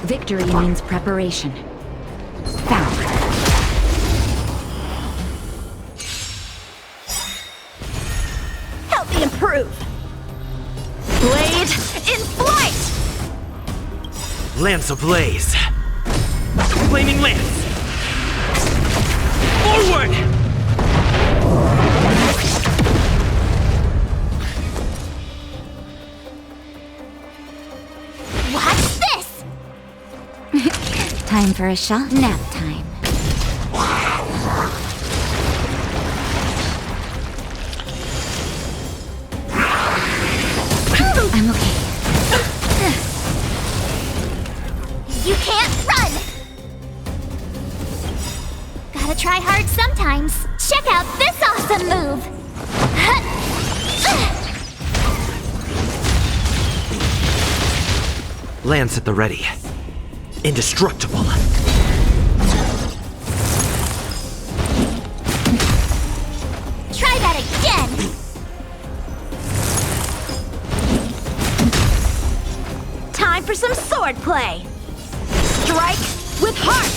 Victory means preparation. Found. Help me improve! Blade in flight! Lance ablaze! Flaming lance! Forward! What's this? Time for a shot. Nap time. I'm okay. You can't run! Gotta try hard sometimes. Check out this awesome move! Lance at the ready. Indestructible. Try that again! Time for some sword play! Strike with heart!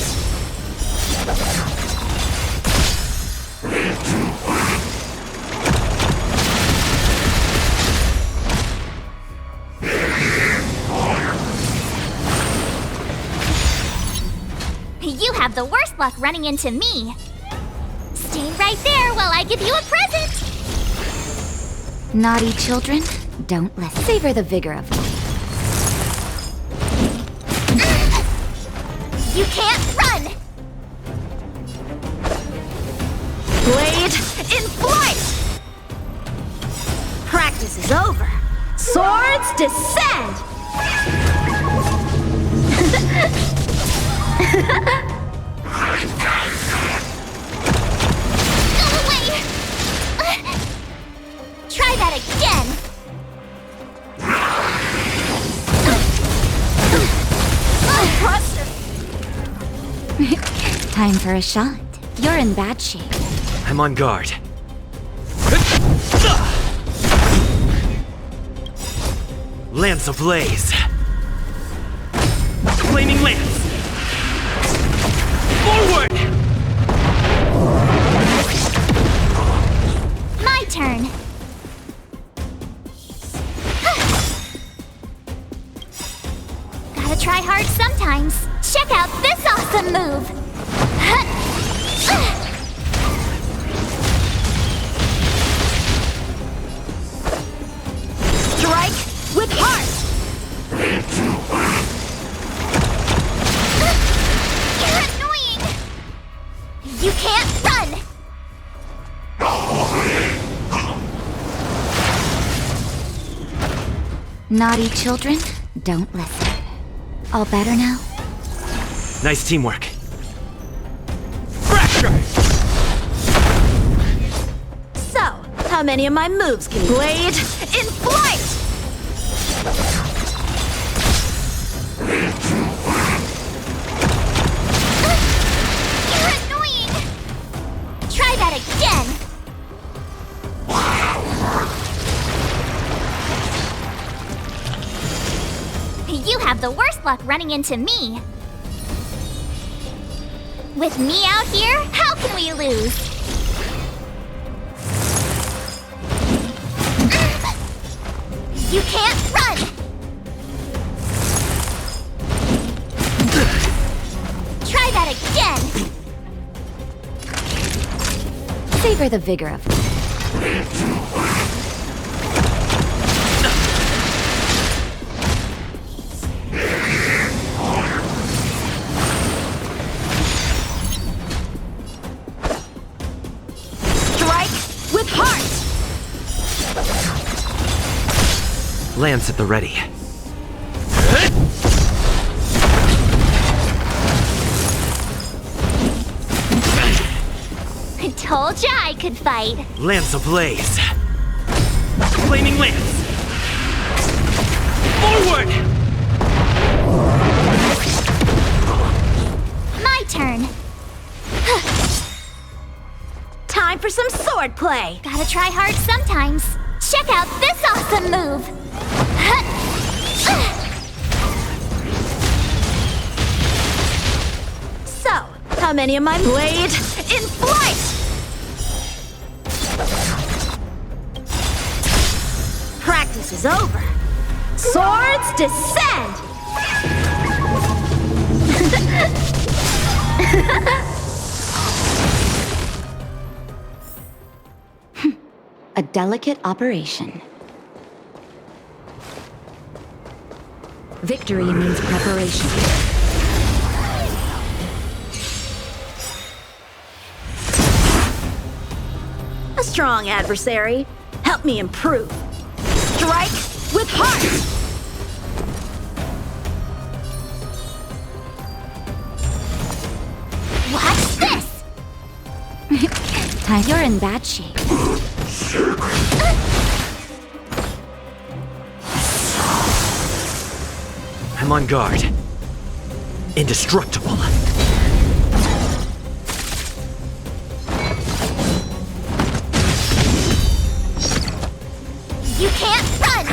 You have the worst luck running into me. Stay right there while I give you a present! Naughty children, don't listen. Savor the vigor of life. You can't run! Blade in flight! Practice is over. Swords descend! Go away! Try that again! Time for a shot. You're in bad shape. I'm on guard. Lance ablaze! Flaming lance! Forward! My turn. Gotta try hard sometimes. Check out this awesome move. Strike with heart. You're annoying. You can't run. Naughty children, don't listen. All better now? Nice teamwork. Fracture! So, how many of my moves can you... Blade in flight! You're annoying! Try that again! You have the worst luck running into me. With me out here, how can we lose? You can't run! Try that again! Savor the vigor of life. Lance at the ready. I told ya I could fight. Lance ablaze. Flaming lance. Forward! My turn. Time for some sword play! Gotta try hard sometimes. Check out this awesome move. So, how many of my blade in flight? Practice is over. Swords descend! A delicate operation. Victory means preparation. A strong adversary. Help me improve. Strike with heart! Watch this. You're in bad shape. I'm on guard. Indestructible. You can't run.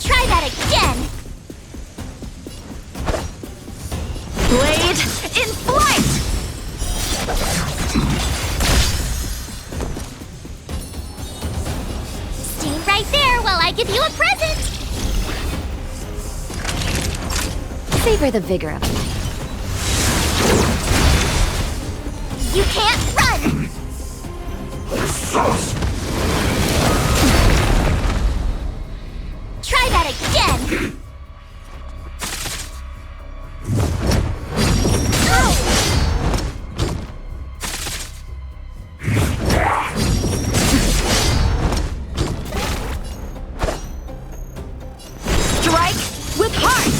Try that again. Blade in flight! Stay right there while I give you a present. Savor the vigor of life. You can't run. Try that again. Strike with heart!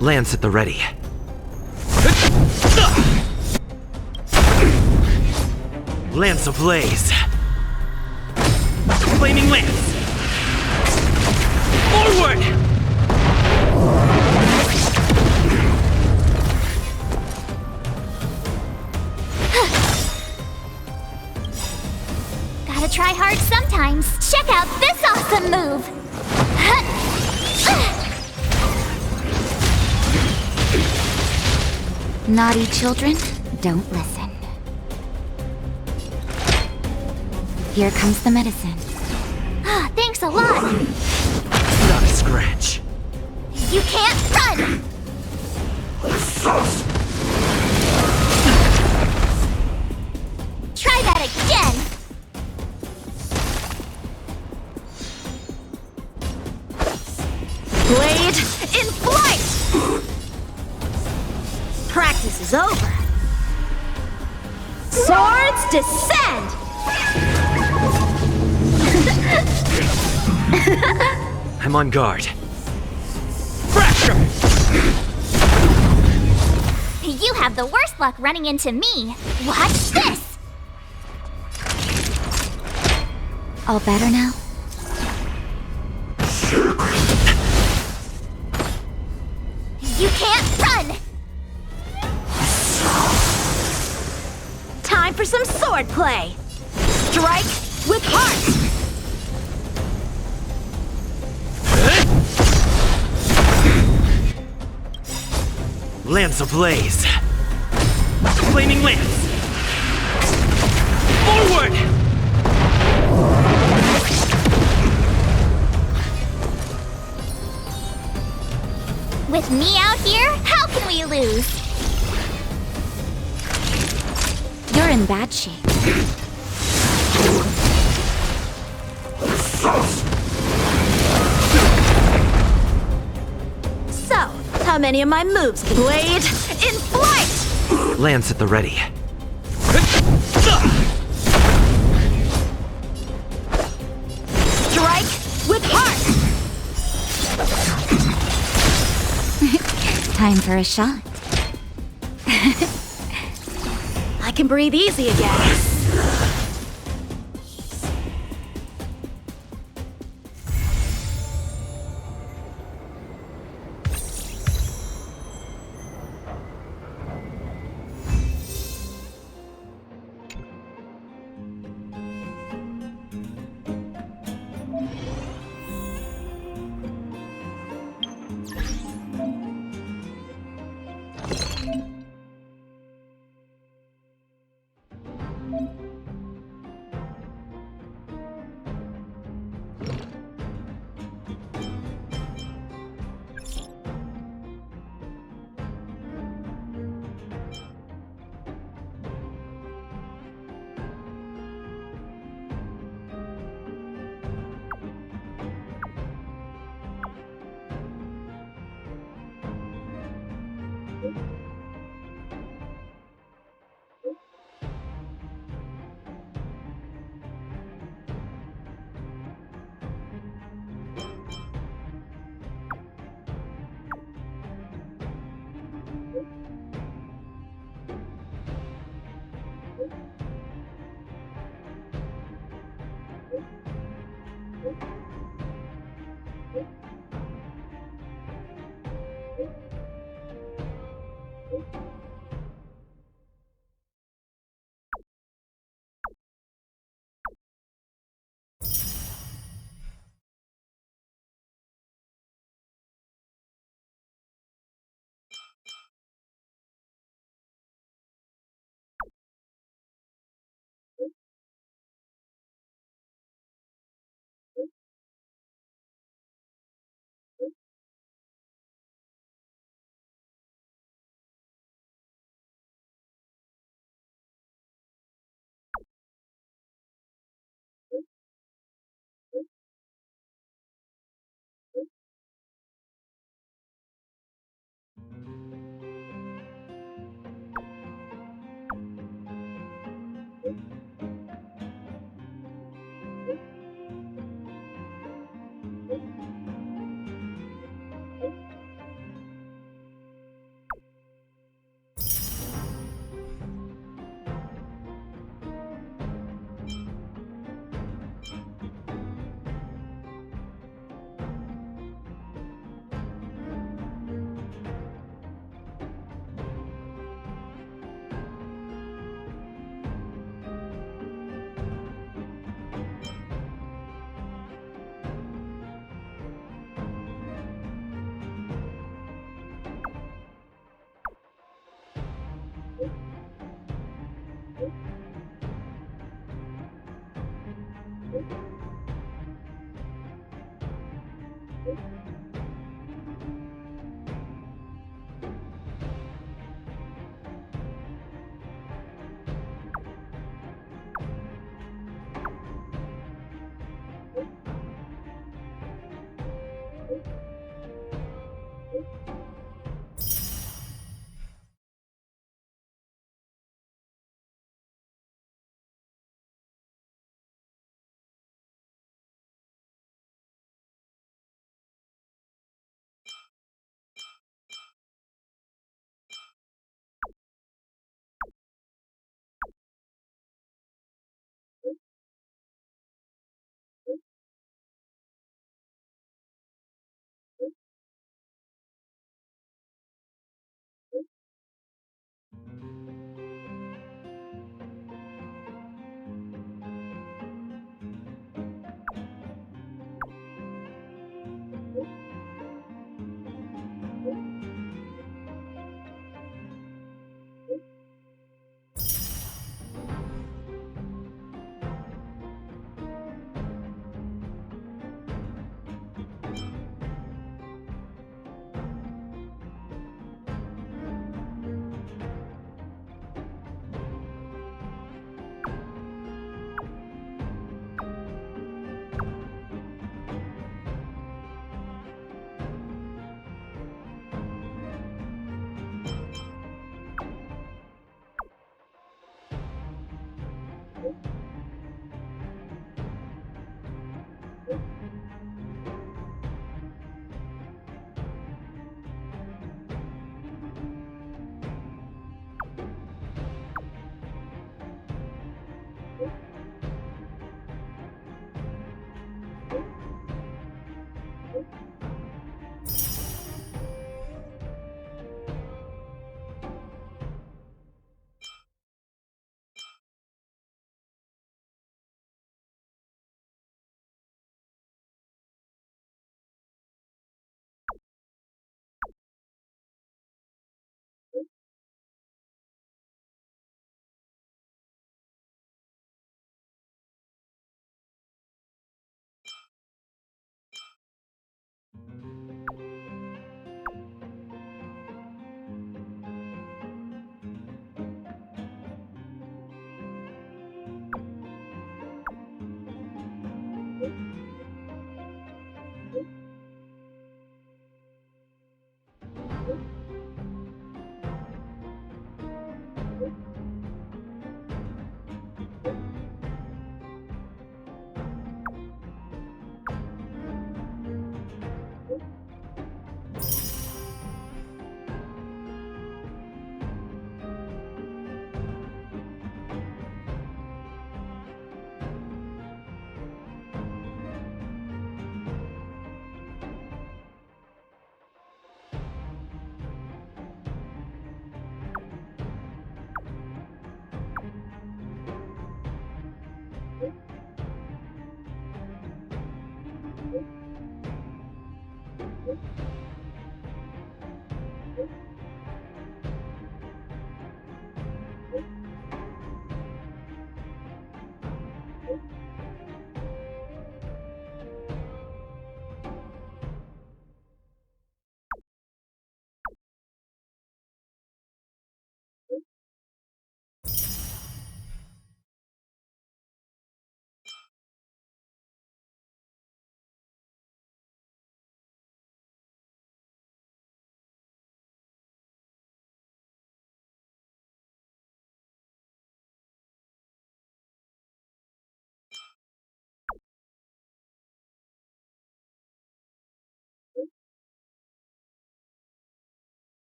Lance at the ready. Lance ablaze. Flaming lance. Forward! Gotta try hard sometimes. Check out this awesome move. Naughty children, don't listen. Here comes the medicine. Ah, thanks a lot. Not a scratch. You can't run. Try that again. Blade in flight! Practice is over. Swords descend! I'm on guard. Fracture! You have the worst luck running into me. Watch this. All better now? You can't run. Time for some sword play. Strike with heart! Lance ablaze. Flaming lance. Forward! With me out here, how can we lose? You're in bad shape. So, how many of my moves can blade in flight! Lance at the ready. Strike with heart! Time for a shot. I can breathe easy again.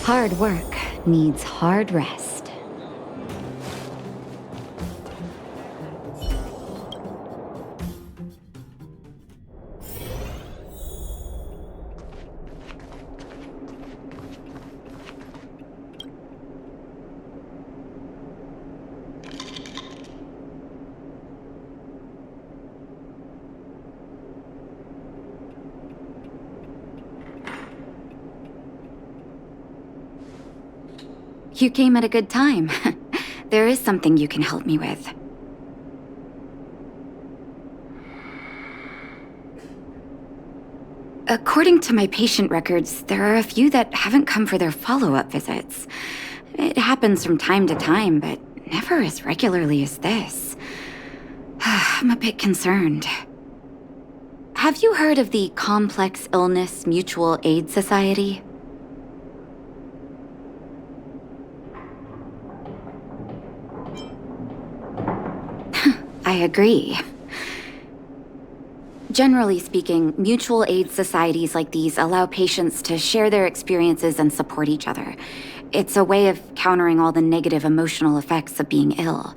Hard work needs hard rest. You came at a good time. There is something you can help me with. According to my patient records, there are a few that haven't come for their follow-up visits. It happens from time to time, but never as regularly as this. I'm a bit concerned. Have you heard of the Complex Illness Mutual Aid Society? I agree. Generally speaking, mutual aid societies like these allow patients to share their experiences and support each other. It's a way of countering all the negative emotional effects of being ill.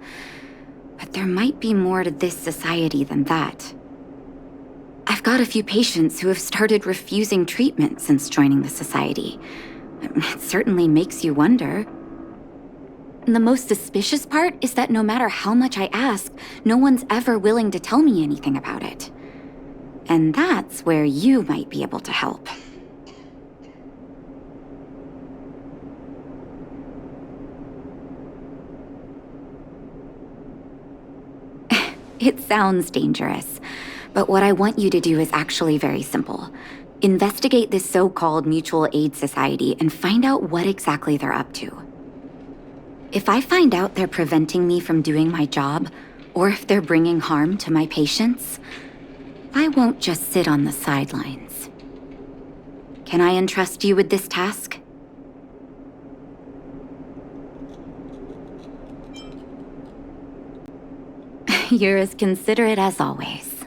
But there might be more to this society than that. I've got a few patients who have started refusing treatment since joining the society. It certainly makes you wonder. The most suspicious part is that no matter how much I ask, no one's ever willing to tell me anything about it. And that's where you might be able to help. It sounds dangerous, but what I want you to do is actually very simple. Investigate this so-called mutual aid society and find out what exactly they're up to. If I find out they're preventing me from doing my job, or if they're bringing harm to my patients, I won't just sit on the sidelines. Can I entrust you with this task? You're as considerate as always.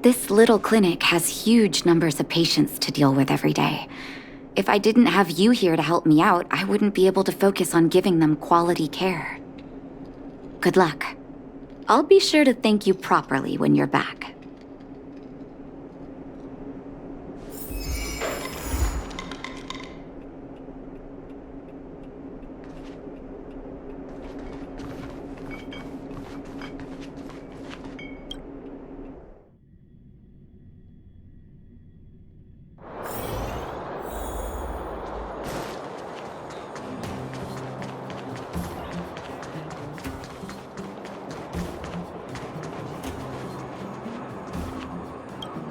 This little clinic has huge numbers of patients to deal with every day. If I didn't have you here to help me out, I wouldn't be able to focus on giving them quality care. Good luck. I'll be sure to thank you properly when you're back.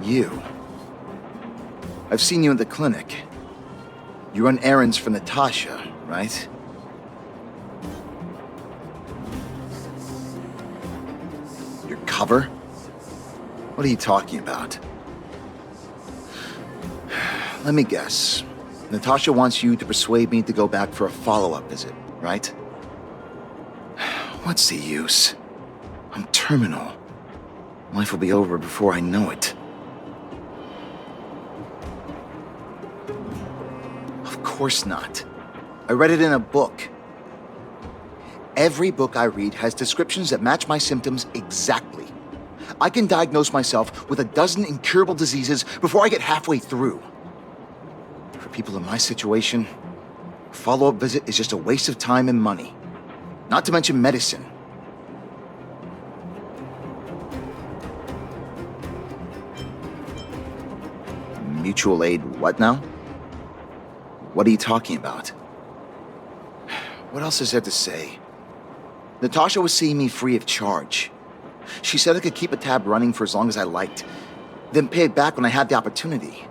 You. I've seen you at the clinic. You run errands for Natasha, right? Your cover? What are you talking about? Let me guess. Natasha wants you to persuade me to go back for a follow-up visit, right? What's the use? I'm terminal. Life will be over before I know it. Of course not. I read it in a book. Every book I read has descriptions that match my symptoms exactly. I can diagnose myself with a dozen incurable diseases before I get halfway through. For people in my situation, a follow-up visit is just a waste of time and money. Not to mention medicine. Mutual aid what now? What are you talking about? What else is there to say? Natasha was seeing me free of charge. She said I could keep a tab running for as long as I liked, then pay it back when I had the opportunity.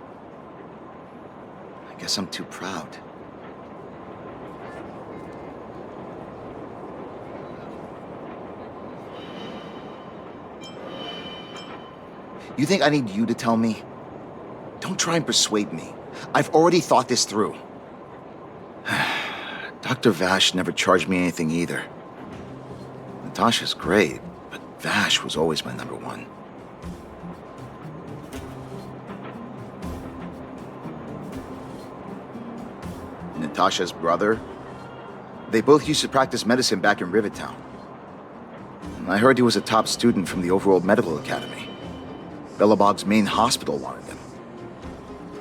I guess I'm too proud. You think I need you to tell me? Don't try and persuade me. I've already thought this through. Dr. Vash never charged me anything either. Natasha's great, but Vash was always my number one. Natasha's brother? They both used to practice medicine back in Rivertown. I heard he was a top student from the Overworld Medical Academy. Bellabog's main hospital wanted him.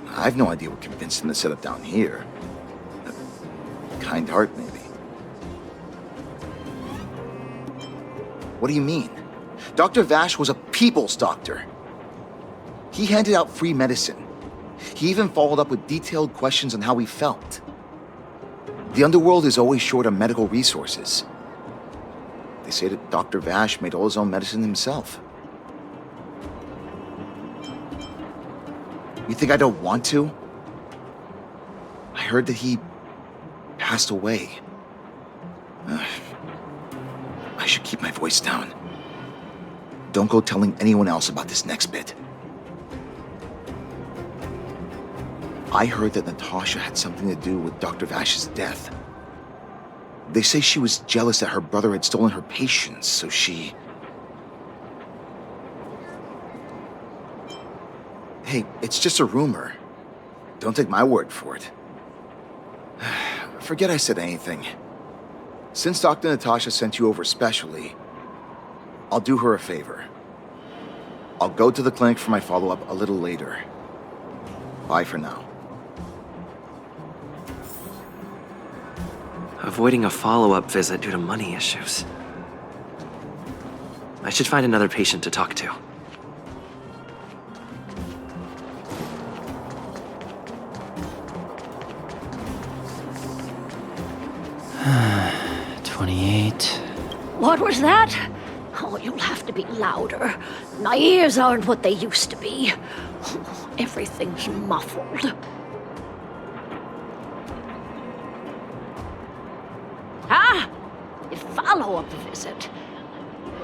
I've no idea what convinced him to set up down here. A kind heart, maybe. What do you mean? Dr. Vash was a people's doctor. He handed out free medicine. He even followed up with detailed questions on how he felt. The underworld is always short on medical resources. They say that Dr. Vash made all his own medicine himself. You think I don't want to? I heard that he passed away. I should keep my voice down. Don't go telling anyone else about this next bit. I heard that Natasha had something to do with Dr. Vash's death. They say she was jealous that her brother had stolen her patients, so she... Hey, it's just a rumor. Don't take my word for it. Forget I said anything. Since Dr. Natasha sent you over specially, I'll do her a favor. I'll go to the clinic for my follow-up a little later. Bye for now. Avoiding a follow-up visit due to money issues. I should find another patient to talk to. What was that? Oh, you'll have to be louder. My ears aren't what they used to be. Oh, everything's muffled. Ah! A follow-up visit.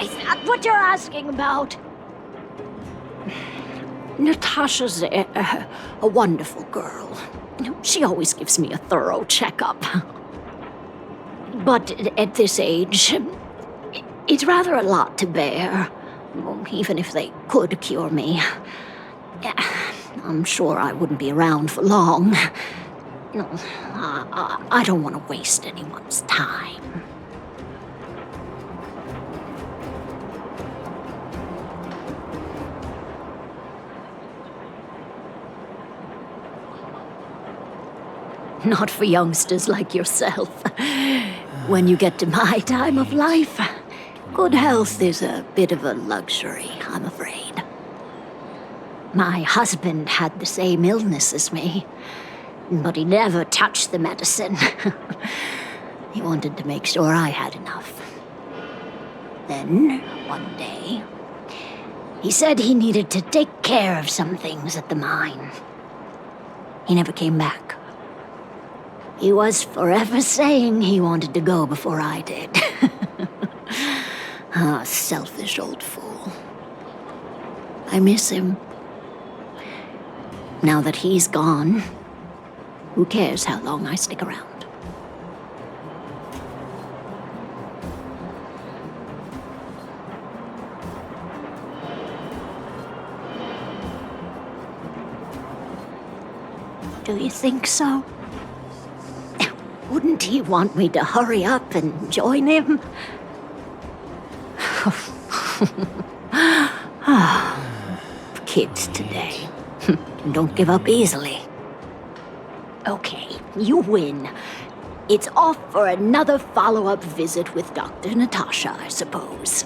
Is that what you're asking about? Natasha's a wonderful girl. She always gives me a thorough checkup. But at this age, it's rather a lot to bear, even if they could cure me. I'm sure I wouldn't be around for long. No, I don't want to waste anyone's time. Not for youngsters like yourself. When you get to my time of life, good health is a bit of a luxury, I'm afraid. My husband had the same illness as me, but he never touched the medicine. He wanted to make sure I had enough. Then, one day, he said he needed to take care of some things at the mine. He never came back. He was forever saying he wanted to go before I did. Ah, selfish old fool. I miss him. Now that he's gone, Who cares how long I stick around? Do you think so? Wouldn't he want me to hurry up and join him? Kids today. Don't give up easily. Okay, you win. It's off for another follow-up visit with Dr. Natasha, I suppose.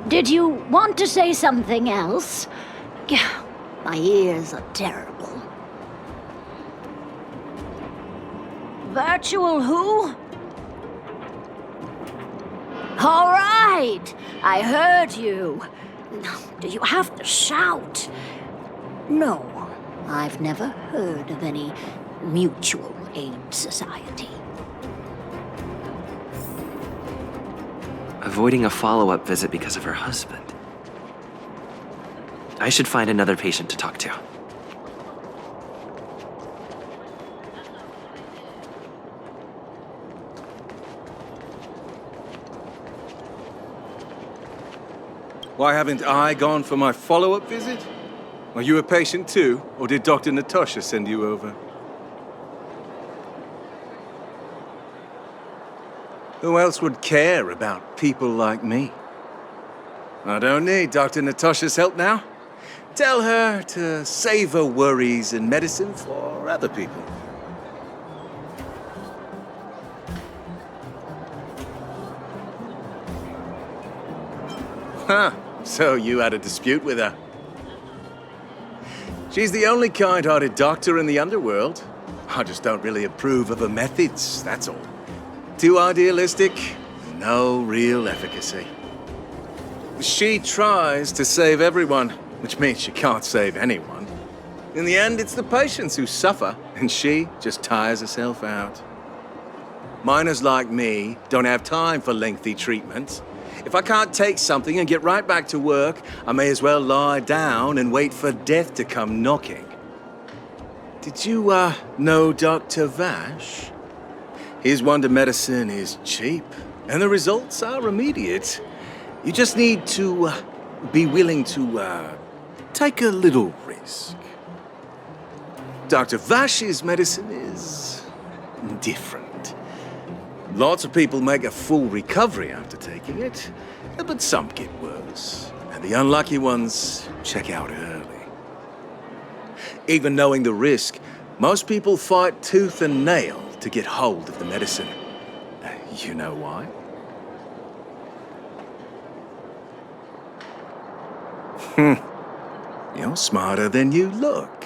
Did you want to say something else? My ears are terrible. Virtual who? All right, I heard you. Do you have to shout? No, I've never heard of any mutual aid society. Avoiding a follow-up visit because of her husband. I should find another patient to talk to. Why haven't I gone for my follow-up visit? Are you a patient too, or did Dr. Natasha send you over? Who else would care about people like me? I don't need Dr. Natasha's help now. Tell her to save her worries and medicine for other people. Huh, so you had a dispute with her. She's the only kind-hearted doctor in the underworld. I just don't really approve of her methods, that's all. Too idealistic, no real efficacy. She tries to save everyone, which means she can't save anyone. In the end, it's the patients who suffer, and she just tires herself out. Miners like me don't have time for lengthy treatments. If I can't take something and get right back to work, I may as well lie down and wait for death to come knocking. Did you, know Dr. Vash? His wonder medicine is cheap, and the results are immediate. You just need to, be willing to, take a little risk. Dr. Vash's medicine is different. Lots of people make a full recovery after taking it, but some get worse, and the unlucky ones check out early. Even knowing the risk, most people fight tooth and nail to get hold of the medicine. You know why? You're smarter than you look.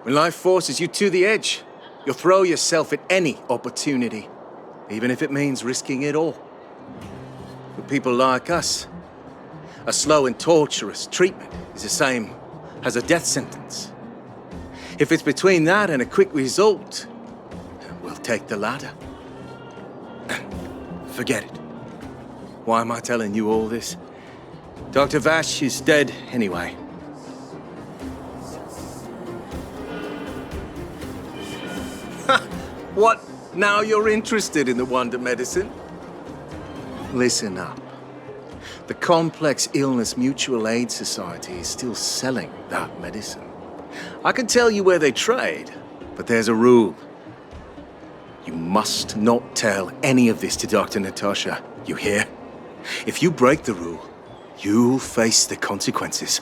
When life forces you to the edge, you'll throw yourself at any opportunity, even if it means risking it all. For people like us, a slow and torturous treatment is the same as a death sentence. If it's between that and a quick result, we'll take the latter. Forget it. Why am I telling you all this? Dr. Vash is dead anyway. What? Now you're interested in the wonder medicine? Listen up. The Complex Illness Mutual Aid Society is still selling that medicine. I can tell you where they trade, but there's a rule. You must not tell any of this to Dr. Natasha, you hear? If you break the rule, you'll face the consequences.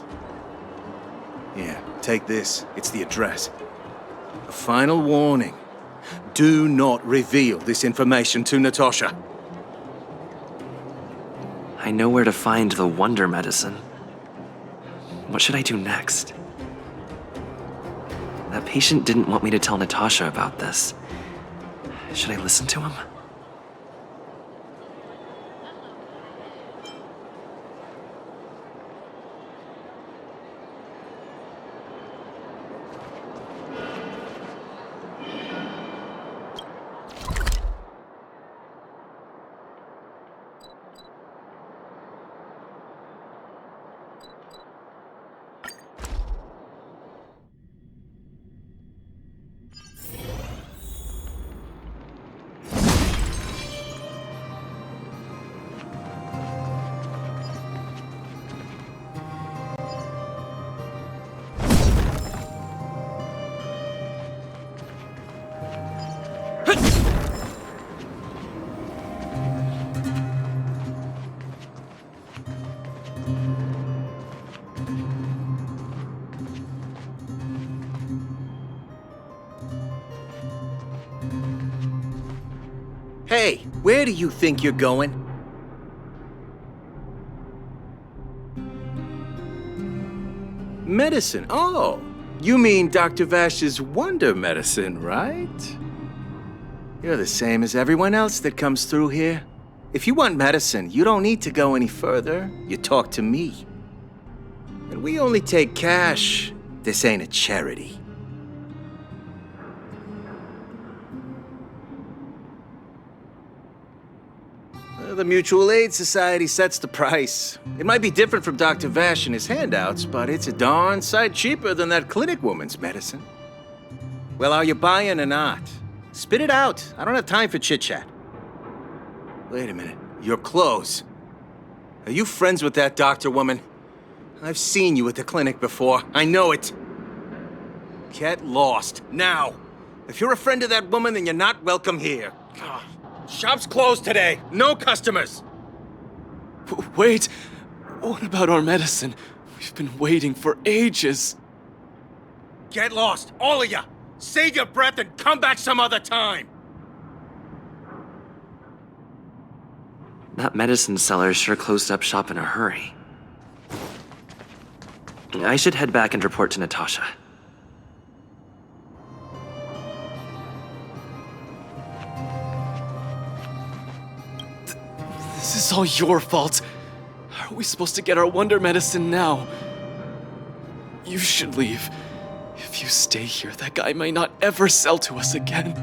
Here, take this. It's the address. A final warning. Do not reveal this information to Natasha. I know where to find the wonder medicine. What should I do next? That patient didn't want me to tell Natasha about this. Should I listen to him? Hey, where do you think you're going? Medicine. Oh, you mean Dr. Vash's wonder medicine, right? You're the same as everyone else that comes through here. If you want medicine, you don't need to go any further. You talk to me. And we only take cash. This ain't a charity. The Mutual Aid Society sets the price. It might be different from Dr. Vash and his handouts, but it's a darn sight cheaper than that clinic woman's medicine. Well, are you buying or not? Spit it out. I don't have time for chit-chat. Wait a minute. Your clothes. Are you friends with that doctor woman? I've seen you at the clinic before. I know it. Get lost. Now. If you're a friend of that woman, then you're not welcome here. Shop's closed today. No customers. Wait, what about our medicine? We've been waiting for ages. Get lost, all of ya. Save your breath and come back some other time. That medicine seller sure closed up shop in a hurry. I should head back and report to Natasha. This is all your fault. How are we supposed to get our wonder medicine now? You should leave. If you stay here, that guy might not ever sell to us again.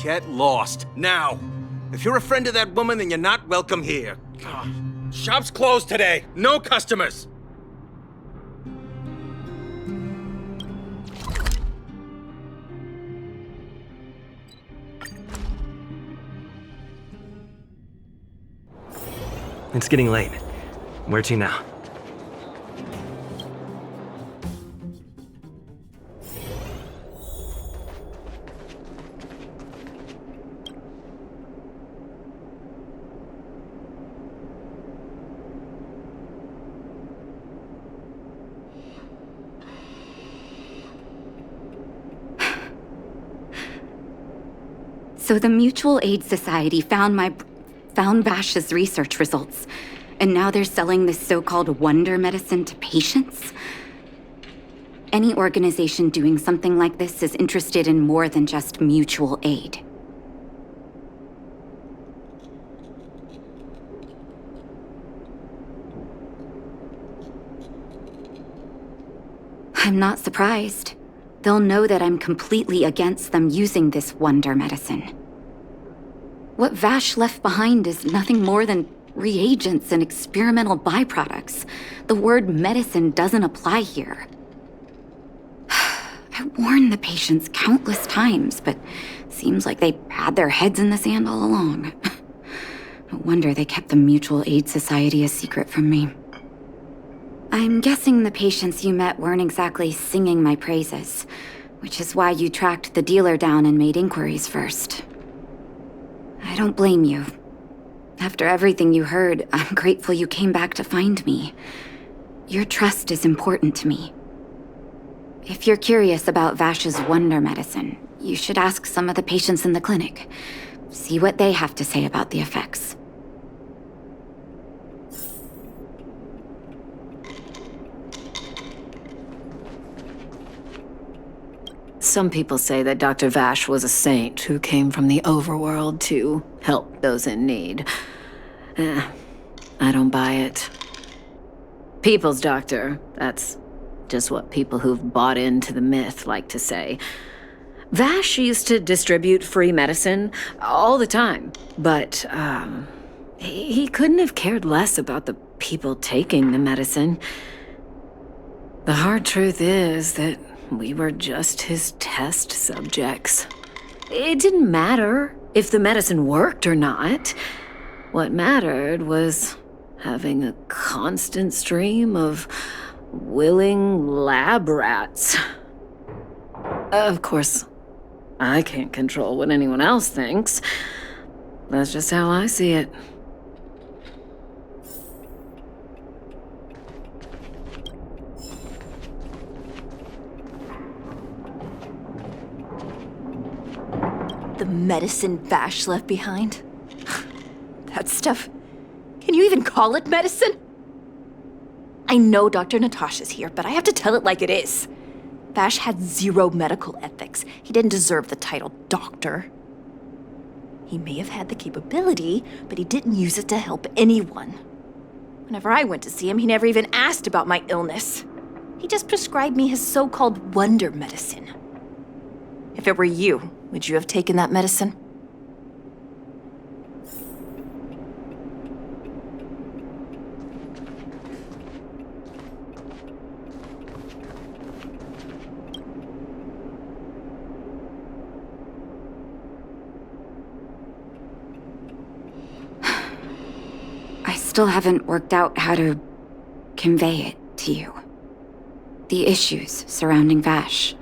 Get lost, now. If you're a friend of that woman, then you're not welcome here. Shop's closed today. No customers. It's getting late. Where to now? So the Mutual Aid Society found Vash's research results, and now they're selling this so-called wonder medicine to patients? Any organization doing something like this is interested in more than just mutual aid. I'm not surprised. They'll know that I'm completely against them using this wonder medicine. What Vash left behind is nothing more than reagents and experimental byproducts. The word medicine doesn't apply here. I warned the patients countless times, but seems like they had their heads in the sand all along. No wonder they kept the Mutual Aid Society a secret from me. I'm guessing the patients you met weren't exactly singing my praises, which is why you tracked the dealer down and made inquiries first. I don't blame you. After everything you heard, I'm grateful you came back to find me. Your trust is important to me. If you're curious about Vash's wonder medicine, you should ask some of the patients in the clinic. See what they have to say about the effects. Some people say that Dr. Vash was a saint who came from the overworld to help those in need. I don't buy it. People's doctor, that's just what people who've bought into the myth like to say. Vash used to distribute free medicine all the time, but he couldn't have cared less about the people taking the medicine. The hard truth is that we were just his test subjects. It didn't matter if the medicine worked or not. What mattered was having a constant stream of willing lab rats. Of course, I can't control what anyone else thinks. That's just how I see it. medicine Vash left behind? That stuff... Can you even call it medicine? I know Dr. Natasha's here, but I have to tell it like it is. Vash had zero medical ethics. He didn't deserve the title doctor. He may have had the capability, but he didn't use it to help anyone. Whenever I went to see him, he never even asked about my illness. He just prescribed me his so-called wonder medicine. If it were you, would you have taken that medicine? I still haven't worked out how to convey it to you. The issues surrounding Vash.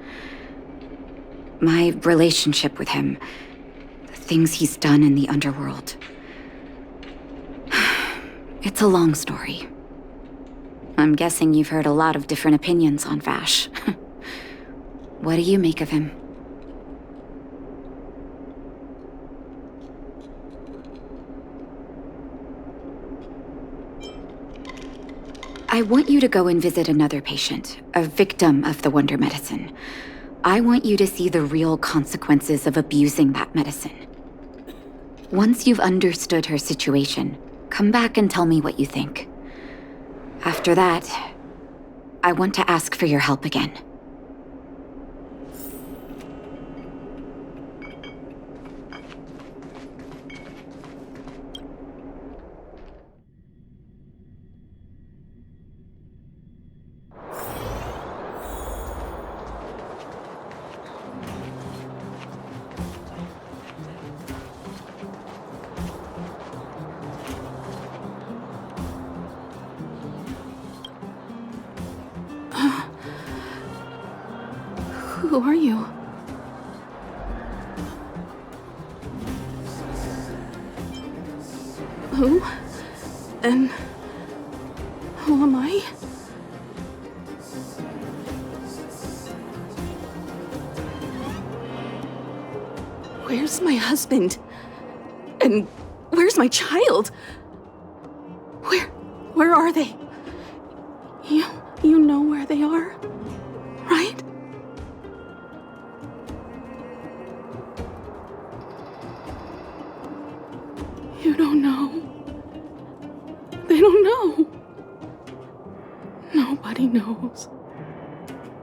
My relationship with him. The things he's done in the underworld. It's a long story. I'm guessing you've heard a lot of different opinions on Vash. What do you make of him? I want you to go and visit another patient, a victim of the wonder medicine. I want you to see the real consequences of abusing that medicine. Once you've understood her situation, come back and tell me what you think. After that, I want to ask for your help again. Who are you? Who? And who am I? Where's my husband? And where's my child? Where are they? You know where they are, right? You don't know. They don't know. Nobody knows.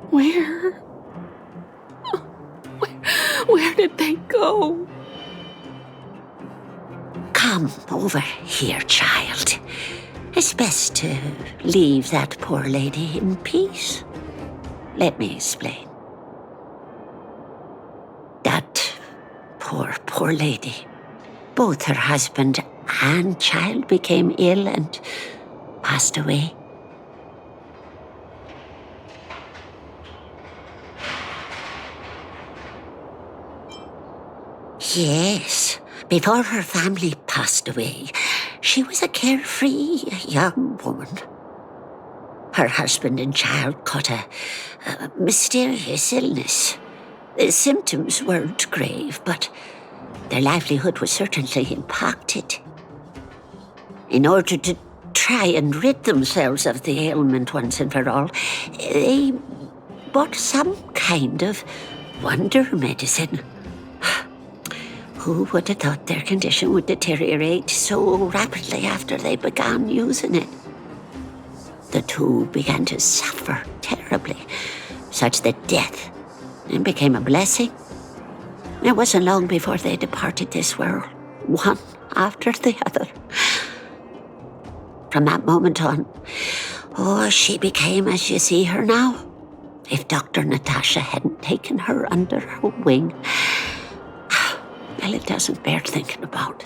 Where? Where did they go? Come over here, child. It's best to leave that poor lady in peace. Let me explain. That poor lady. Both her husband and child became ill and passed away. Yes, before her family passed away, she was a carefree young woman. Her husband and child caught a mysterious illness. The symptoms weren't grave, but their livelihood was certainly impacted. In order to try and rid themselves of the ailment once and for all, they bought some kind of wonder medicine. Who would have thought their condition would deteriorate so rapidly after they began using it? The two began to suffer terribly, such that death became a blessing. It wasn't long before they departed this world, one after the other. From that moment on, she became as you see her now. If Dr. Natasha hadn't taken her under her wing, well, it doesn't bear thinking about.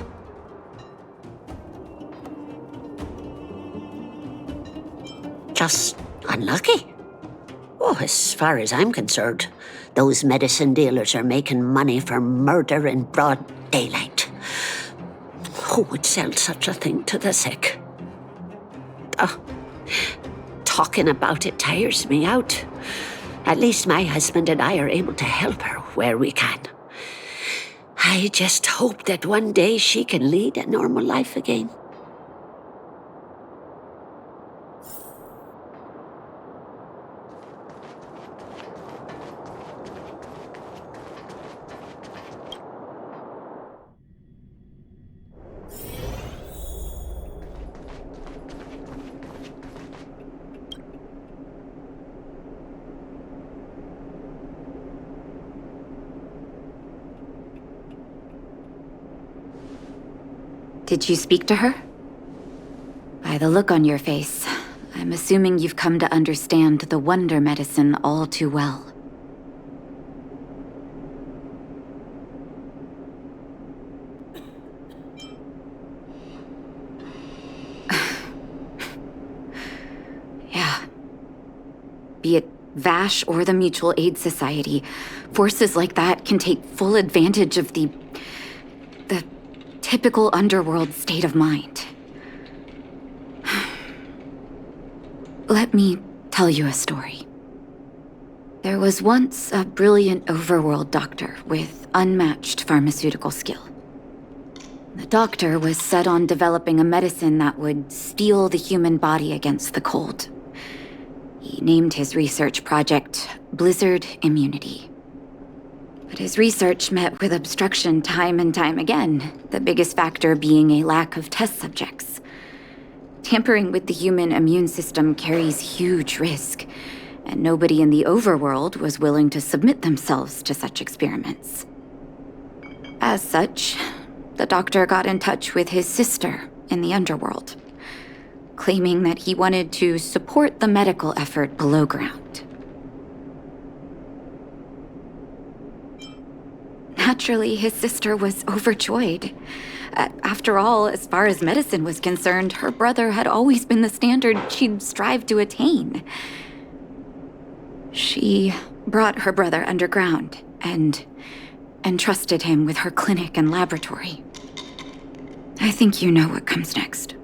Just unlucky. As far as I'm concerned, those medicine dealers are making money from murder in broad daylight. Who would sell such a thing to the sick? Talking about it tires me out. At least my husband and I are able to help her where we can. I just hope that one day she can lead a normal life again. Did you speak to her? By the look on your face, I'm assuming you've come to understand the wonder medicine all too well. Yeah. Be it Vash or the Mutual Aid Society, forces like that can take full advantage of the typical underworld state of mind. Let me tell you a story. There was once a brilliant overworld doctor with unmatched pharmaceutical skill. The doctor was set on developing a medicine that would steel the human body against the cold. He named his research project Blizzard Immunity. But his research met with obstruction time and time again, the biggest factor being a lack of test subjects. Tampering with the human immune system carries huge risk, and nobody in the overworld was willing to submit themselves to such experiments. As such, the doctor got in touch with his sister in the underworld, claiming that he wanted to support the medical effort below ground. Naturally, his sister was overjoyed. After all, as far as medicine was concerned, her brother had always been the standard she'd strived to attain. She brought her brother underground and entrusted him with her clinic and laboratory. I think you know what comes next.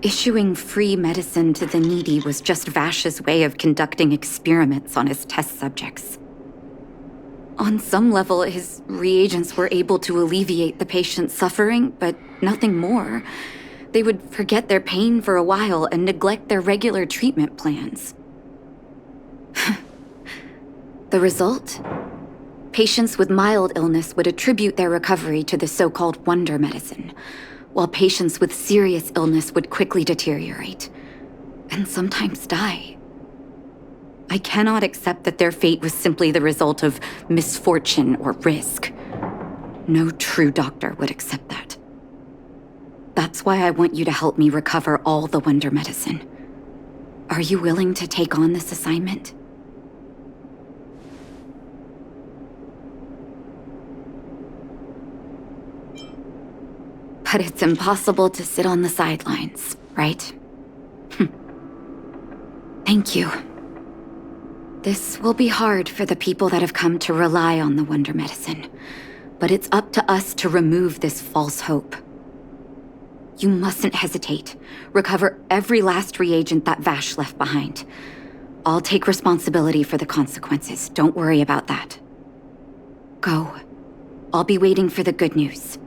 Issuing free medicine to the needy was just Vash's way of conducting experiments on his test subjects. On some level, his reagents were able to alleviate the patient's suffering, but nothing more. They would forget their pain for a while and neglect their regular treatment plans. The result? Patients with mild illness would attribute their recovery to the so-called wonder medicine, while patients with serious illness would quickly deteriorate, and sometimes die. I cannot accept that their fate was simply the result of misfortune or risk. No true doctor would accept that. That's why I want you to help me recover all the wonder medicine. Are you willing to take on this assignment? But it's impossible to sit on the sidelines, right? Thank you. This will be hard for the people that have come to rely on the wonder medicine, but it's up to us to remove this false hope. You mustn't hesitate. Recover every last reagent that Vash left behind. I'll take responsibility for the consequences. Don't worry about that. Go. I'll be waiting for the good news.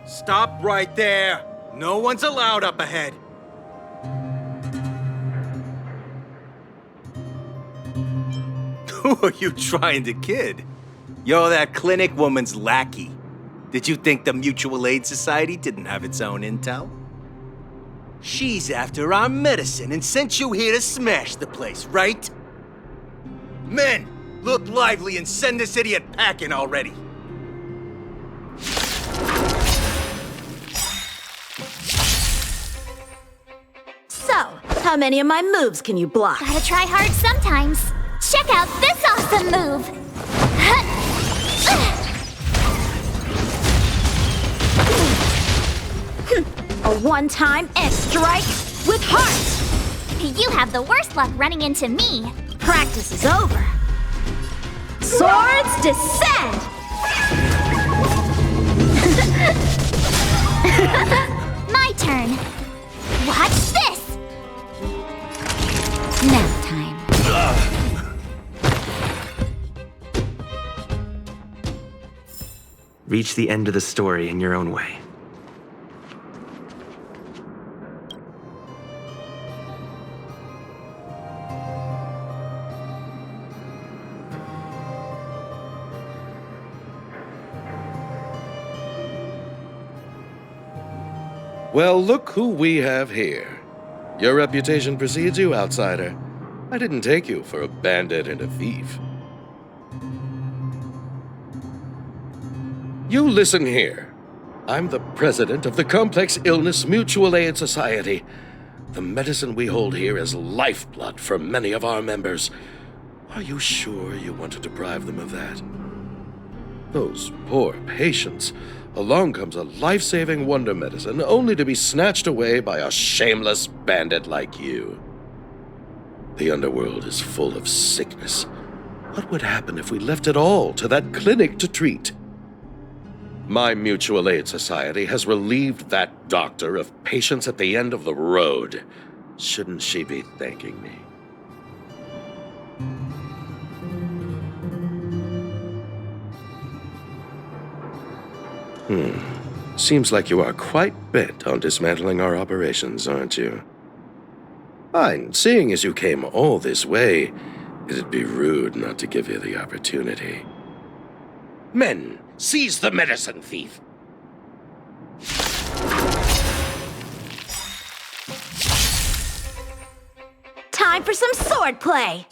Stop right there! No one's allowed up ahead! Who are you trying to kid? You're that clinic woman's lackey. Did you think the Mutual Aid Society didn't have its own intel? She's after our medicine and sent you here to smash the place, right? Men, look lively and send this idiot packing already! So, How many of my moves can you block? Gotta try hard sometimes. Check out this awesome move! A one-time S-strike with heart! You have the worst luck running into me. Practice is over. Swords descend! My turn. Watch this! Nap time. Reach the end of the story in your own way. Well, look who we have here. Your reputation precedes you, outsider. I didn't take you for a bandit and a thief. You listen here. I'm the president of the Complex Illness Mutual Aid Society. The medicine we hold here is lifeblood for many of our members. Are you sure you want to deprive them of that? Those poor patients. Along comes a life-saving wonder medicine only to be snatched away by a shameless bandit like you. The underworld is full of sickness. What would happen if we left it all to that clinic to treat? My mutual aid society has relieved that doctor of patients at the end of the road. Shouldn't she be thanking me? Seems like you are quite bent on dismantling our operations, aren't you? Fine, seeing as you came all this way, it'd be rude not to give you the opportunity. Men, seize the medicine thief! Time for some swordplay!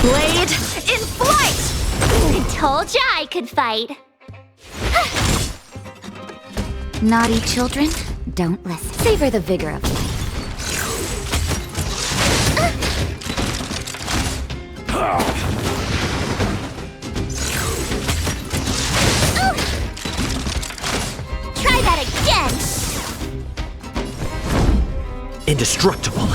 Blade in flight! I told ya I could fight. Naughty children, don't listen. Savor the vigor of life. Try that again! Indestructible.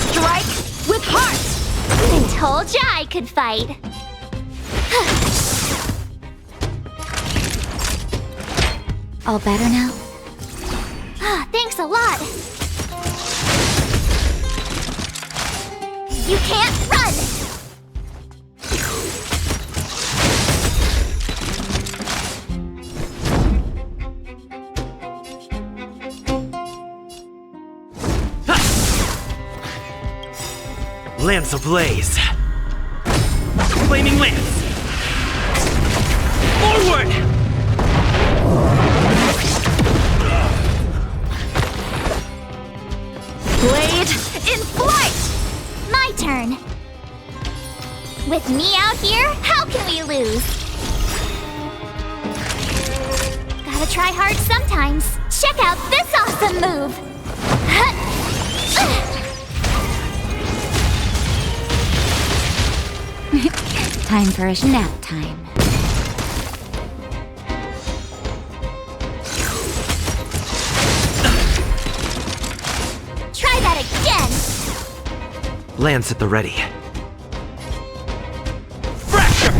Strike with heart! I told ya I could fight. All better now? Thanks a lot. You can't run! Lance ablaze. Flaming lance. Forward! Blade in flight! My turn. With me out here, how can we lose? Gotta try hard sometimes. Check out this awesome move! Time for a nap time. Try that again! Lance at the ready. Fracture!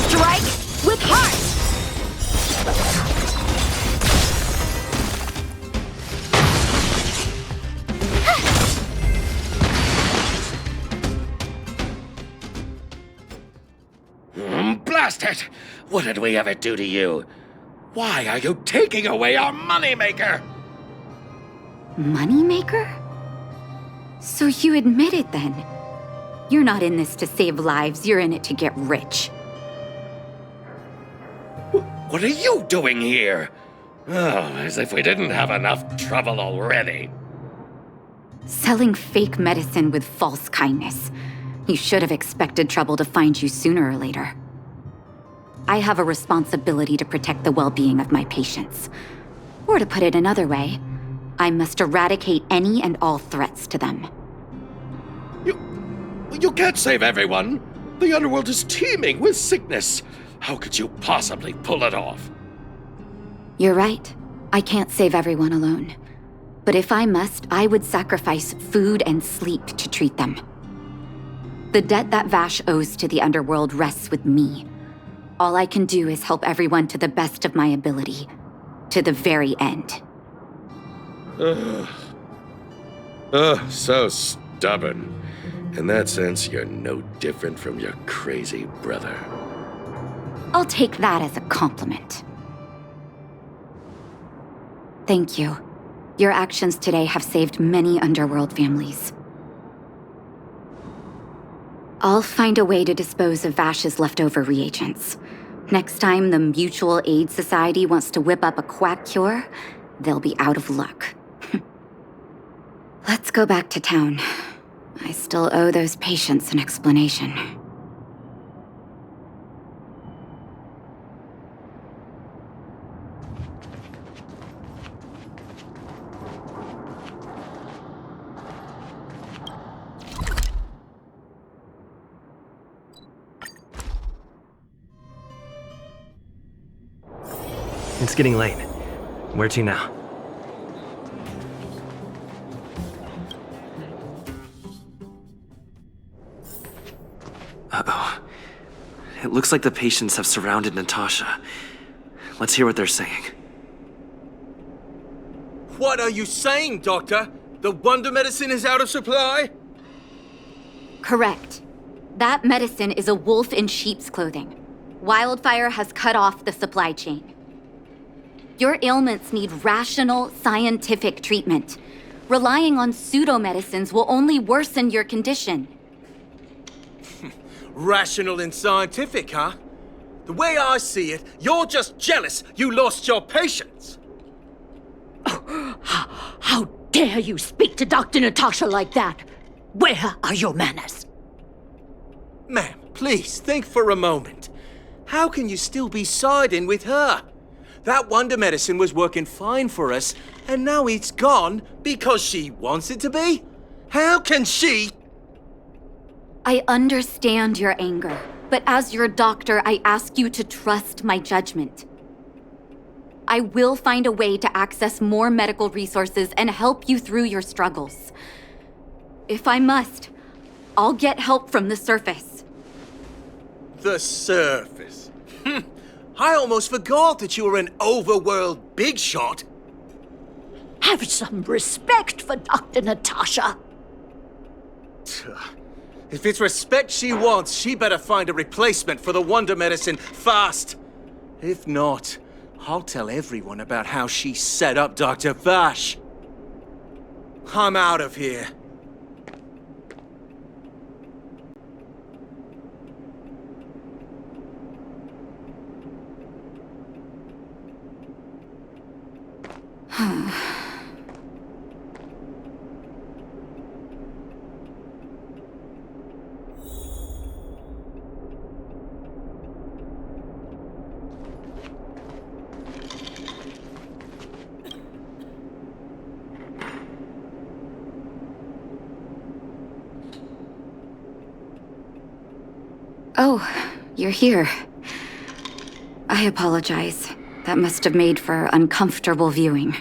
Strike with heart! Blast it! What did we ever do to you? Why are you taking away our moneymaker? Moneymaker? So you admit it then? You're not in this to save lives, you're in it to get rich. What are you doing here? Oh, as if we didn't have enough trouble already. Selling fake medicine with false kindness. You should have expected trouble to find you sooner or later. I have a responsibility to protect the well-being of my patients. Or to put it another way, I must eradicate any and all threats to them. You can't save everyone. The underworld is teeming with sickness. How could you possibly pull it off? You're right. I can't save everyone alone. But if I must, I would sacrifice food and sleep to treat them. The debt that Vash owes to the underworld rests with me. All I can do is help everyone to the best of my ability. To the very end. So stubborn. In that sense, you're no different from your crazy brother. I'll take that as a compliment. Thank you. Your actions today have saved many underworld families. I'll find a way to dispose of Vash's leftover reagents. Next time the Mutual Aid Society wants to whip up a quack cure, they'll be out of luck. Let's go back to town. I still owe those patients an explanation. It's getting late. Where to now? Uh-oh. It looks like the patients have surrounded Natasha. Let's hear what they're saying. What are you saying, Doctor? The wonder medicine is out of supply? Correct. That medicine is a wolf in sheep's clothing. Wildfire has cut off the supply chain. Your ailments need rational, scientific treatment. Relying on pseudo-medicines will only worsen your condition. Rational and scientific, huh? The way I see it, you're just jealous you lost your patients. How dare you speak to Dr. Natasha like that? Where are your manners? Ma'am, please think for a moment. How can you still be siding with her? That wonder medicine was working fine for us, and now it's gone because she wants it to be? How can she? I understand your anger, but as your doctor, I ask you to trust my judgment. I will find a way to access more medical resources and help you through your struggles. If I must, I'll get help from the surface. The surface? I almost forgot that you were an overworld big shot. Have some respect for Dr. Natasha. If it's respect she wants, she better find a replacement for the wonder medicine fast. If not, I'll tell everyone about how she set up Dr. Vash. I'm out of here. Oh, you're here. I apologize. That must have made for uncomfortable viewing.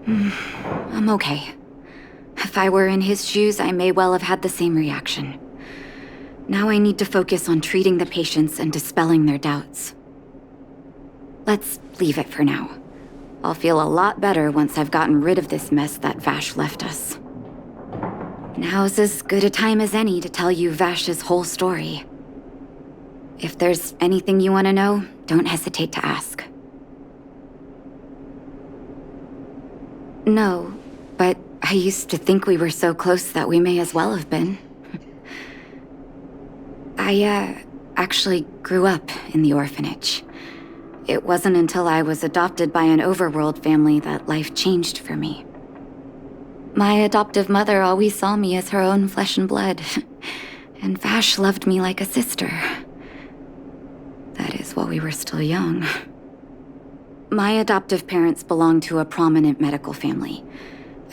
I'm okay. If I were in his shoes, I may well have had the same reaction. Now I need to focus on treating the patients and dispelling their doubts. Let's leave it for now. I'll feel a lot better once I've gotten rid of this mess that Vash left us. Now's as good a time as any to tell you Vash's whole story. If there's anything you want to know, don't hesitate to ask. No, but I used to think we were so close that we may as well have been. I, actually grew up in the orphanage. It wasn't until I was adopted by an overworld family that life changed for me. My adoptive mother always saw me as her own flesh and blood, and Vash loved me like a sister. That is, while we were still young. My adoptive parents belonged to a prominent medical family.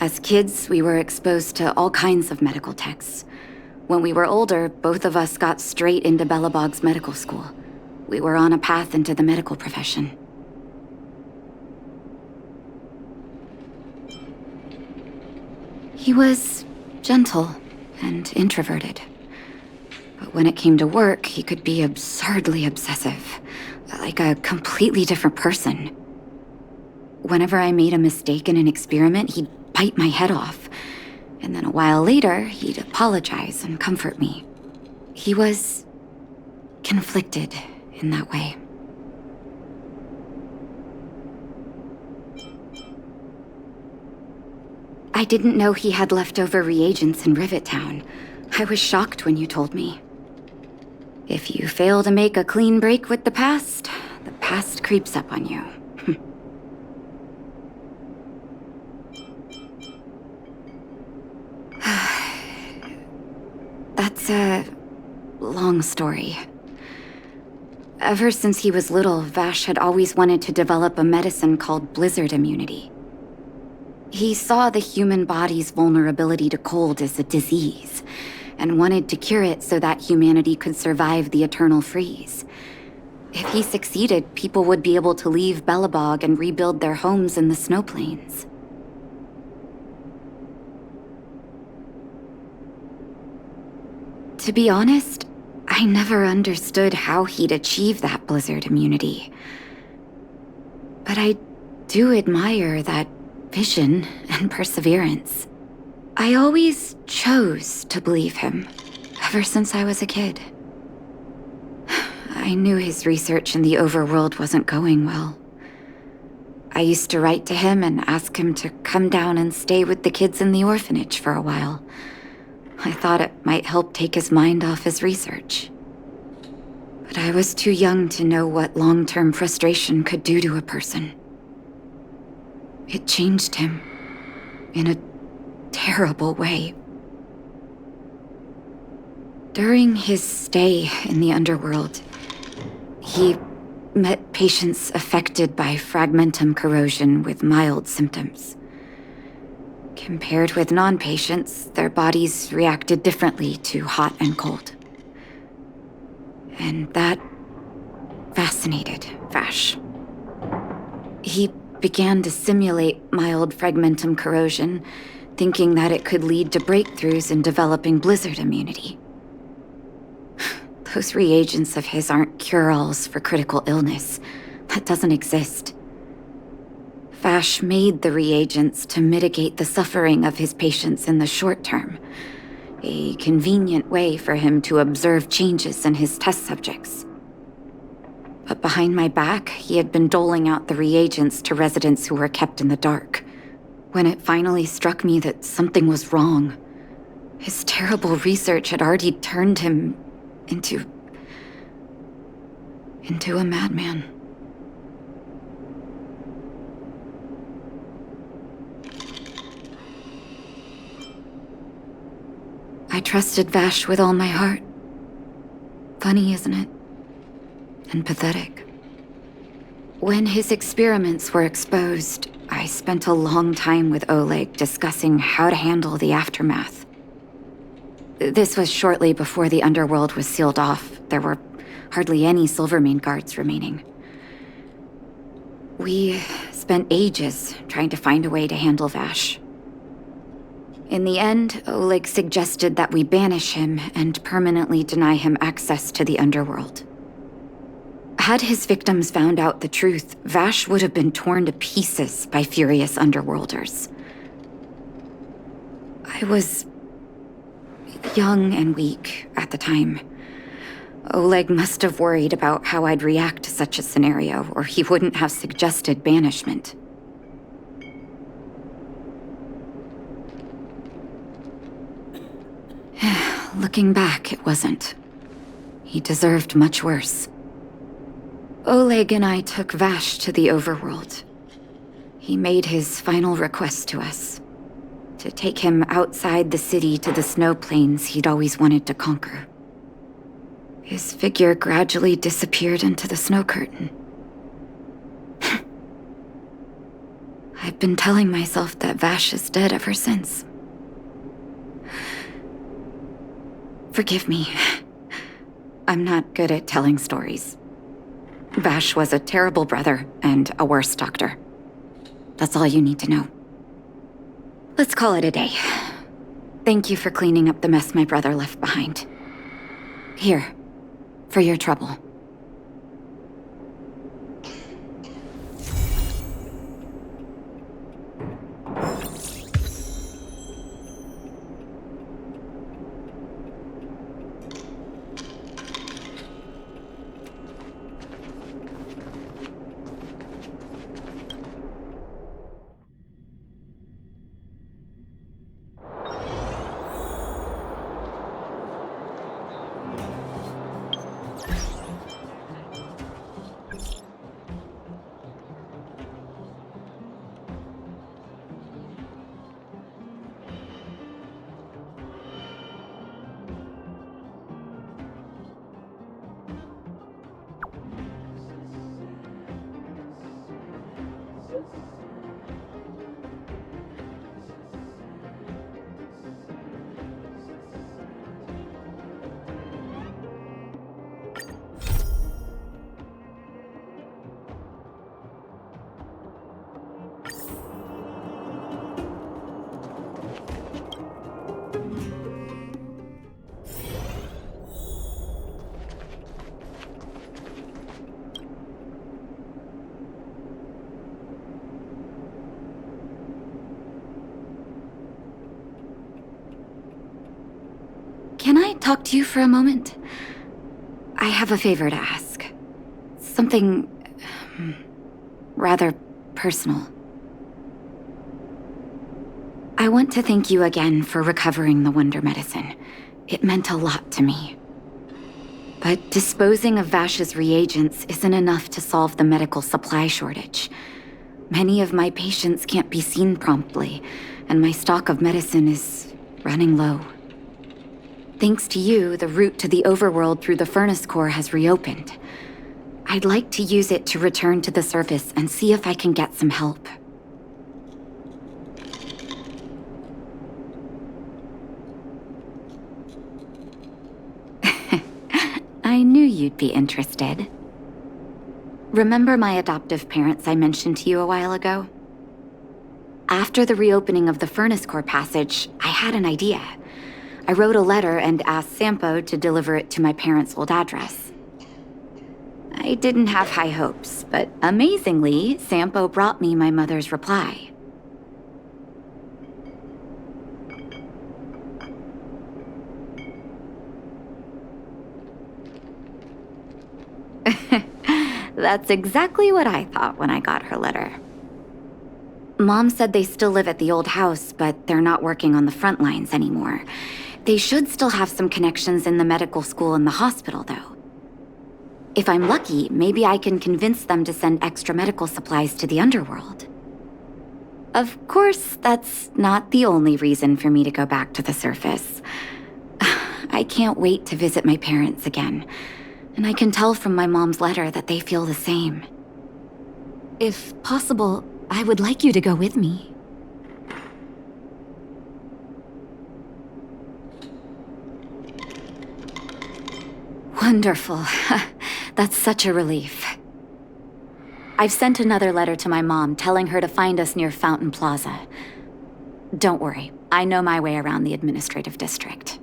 As kids, we were exposed to all kinds of medical texts. When we were older, both of us got straight into Belobog's medical school. We were on a path into the medical profession. He was gentle and introverted. But when it came to work, he could be absurdly obsessive, like a completely different person. Whenever I made a mistake in an experiment, he'd bite my head off. And then a while later, he'd apologize and comfort me. He was conflicted in that way. I didn't know he had leftover reagents in Rivet Town. I was shocked when you told me. If you fail to make a clean break with the past creeps up on you. That's a long story. Ever since he was little, Vash had always wanted to develop a medicine called blizzard immunity. He saw the human body's vulnerability to cold as a disease, and wanted to cure it so that humanity could survive the eternal freeze. If he succeeded, people would be able to leave Belobog and rebuild their homes in the snow plains. To be honest, I never understood how he'd achieve that blizzard immunity. But I do admire that vision and perseverance. I always chose to believe him, ever since I was a kid. I knew his research in the overworld wasn't going well. I used to write to him and ask him to come down and stay with the kids in the orphanage for a while. I thought it might help take his mind off his research. But I was too young to know what long-term frustration could do to a person. It changed him in a terrible way. During his stay in the underworld, he met patients affected by fragmentum corrosion with mild symptoms. Compared with non-patients, their bodies reacted differently to hot and cold. And that fascinated Vash. He began to simulate mild fragmentum corrosion, thinking that it could lead to breakthroughs in developing blizzard immunity. Those reagents of his aren't cure-alls for critical illness. That doesn't exist. Vash made the reagents to mitigate the suffering of his patients in the short term. A convenient way for him to observe changes in his test subjects. But behind my back, he had been doling out the reagents to residents who were kept in the dark. When it finally struck me that something was wrong, his terrible research had already turned him into a madman. I trusted Vash with all my heart. Funny, isn't it? And pathetic. When his experiments were exposed, I spent a long time with Oleg discussing how to handle the aftermath. This was shortly before the underworld was sealed off. There were hardly any Silvermane guards remaining. We spent ages trying to find a way to handle Vash. In the end, Oleg suggested that we banish him and permanently deny him access to the underworld. Had his victims found out the truth, Vash would have been torn to pieces by furious underworlders. I was young and weak at the time. Oleg must have worried about how I'd react to such a scenario, or he wouldn't have suggested banishment. Looking back, it wasn't. He deserved much worse. Oleg and I took Vash to the overworld. He made his final request to us, to take him outside the city to the snow plains he'd always wanted to conquer. His figure gradually disappeared into the snow curtain. I've been telling myself that Vash is dead ever since. Forgive me. I'm not good at telling stories. Vash was a terrible brother and a worse doctor. That's all you need to know. Let's call it a day. Thank you for cleaning up the mess my brother left behind. Here, for your trouble. Can I talk to you for a moment? I have a favor to ask. Something rather personal. I want to thank you again for recovering the Wonder Medicine. It meant a lot to me. But disposing of Vash's reagents isn't enough to solve the medical supply shortage. Many of my patients can't be seen promptly, and my stock of medicine is running low. Thanks to you, the route to the overworld through the furnace core has reopened. I'd like to use it to return to the surface and see if I can get some help. I knew you'd be interested. Remember my adoptive parents I mentioned to you a while ago? After the reopening of the furnace core passage, I had an idea. I wrote a letter and asked Sampo to deliver it to my parents' old address. I didn't have high hopes, but amazingly, Sampo brought me my mother's reply. That's exactly what I thought when I got her letter. Mom said they still live at the old house, but they're not working on the front lines anymore. They should still have some connections in the medical school and the hospital, though. If I'm lucky, maybe I can convince them to send extra medical supplies to the underworld. Of course, that's not the only reason for me to go back to the surface. I can't wait to visit my parents again, and I can tell from my mom's letter that they feel the same. If possible, I would like you to go with me. Wonderful. That's such a relief. I've sent another letter to my mom telling her to find us near Fountain Plaza. Don't worry, I know my way around the administrative district.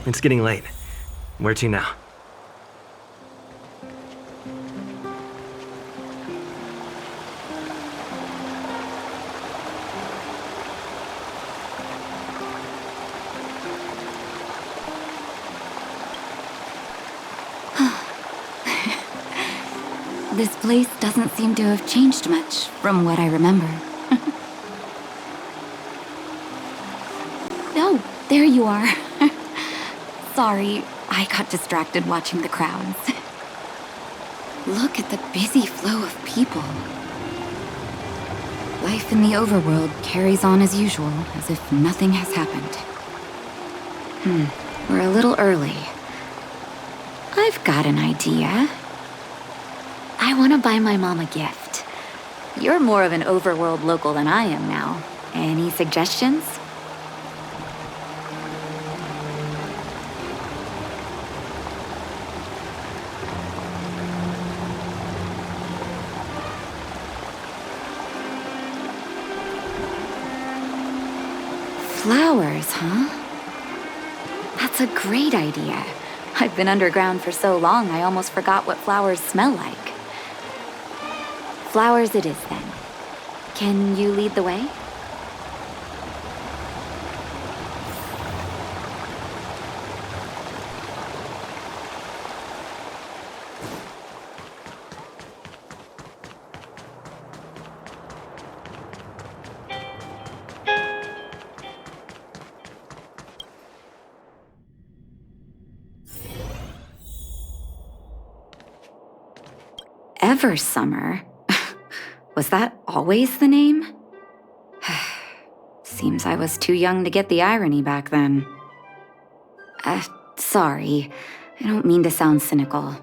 It's getting late. Where to now? This place doesn't seem to have changed much from what I remember. Oh, there you are. Sorry, I got distracted watching the crowds. Look at the busy flow of people. Life in the overworld carries on as usual, as if nothing has happened. We're a little early. I've got an idea. I want to buy my mom a gift. You're more of an overworld local than I am now. Any suggestions? Flowers, huh? That's a great idea. I've been underground for so long, I almost forgot what flowers smell like. Flowers it is, then. Can you lead the way? Ever Summer? Was that always the name? Seems I was too young to get the irony back then. Sorry. I don't mean to sound cynical.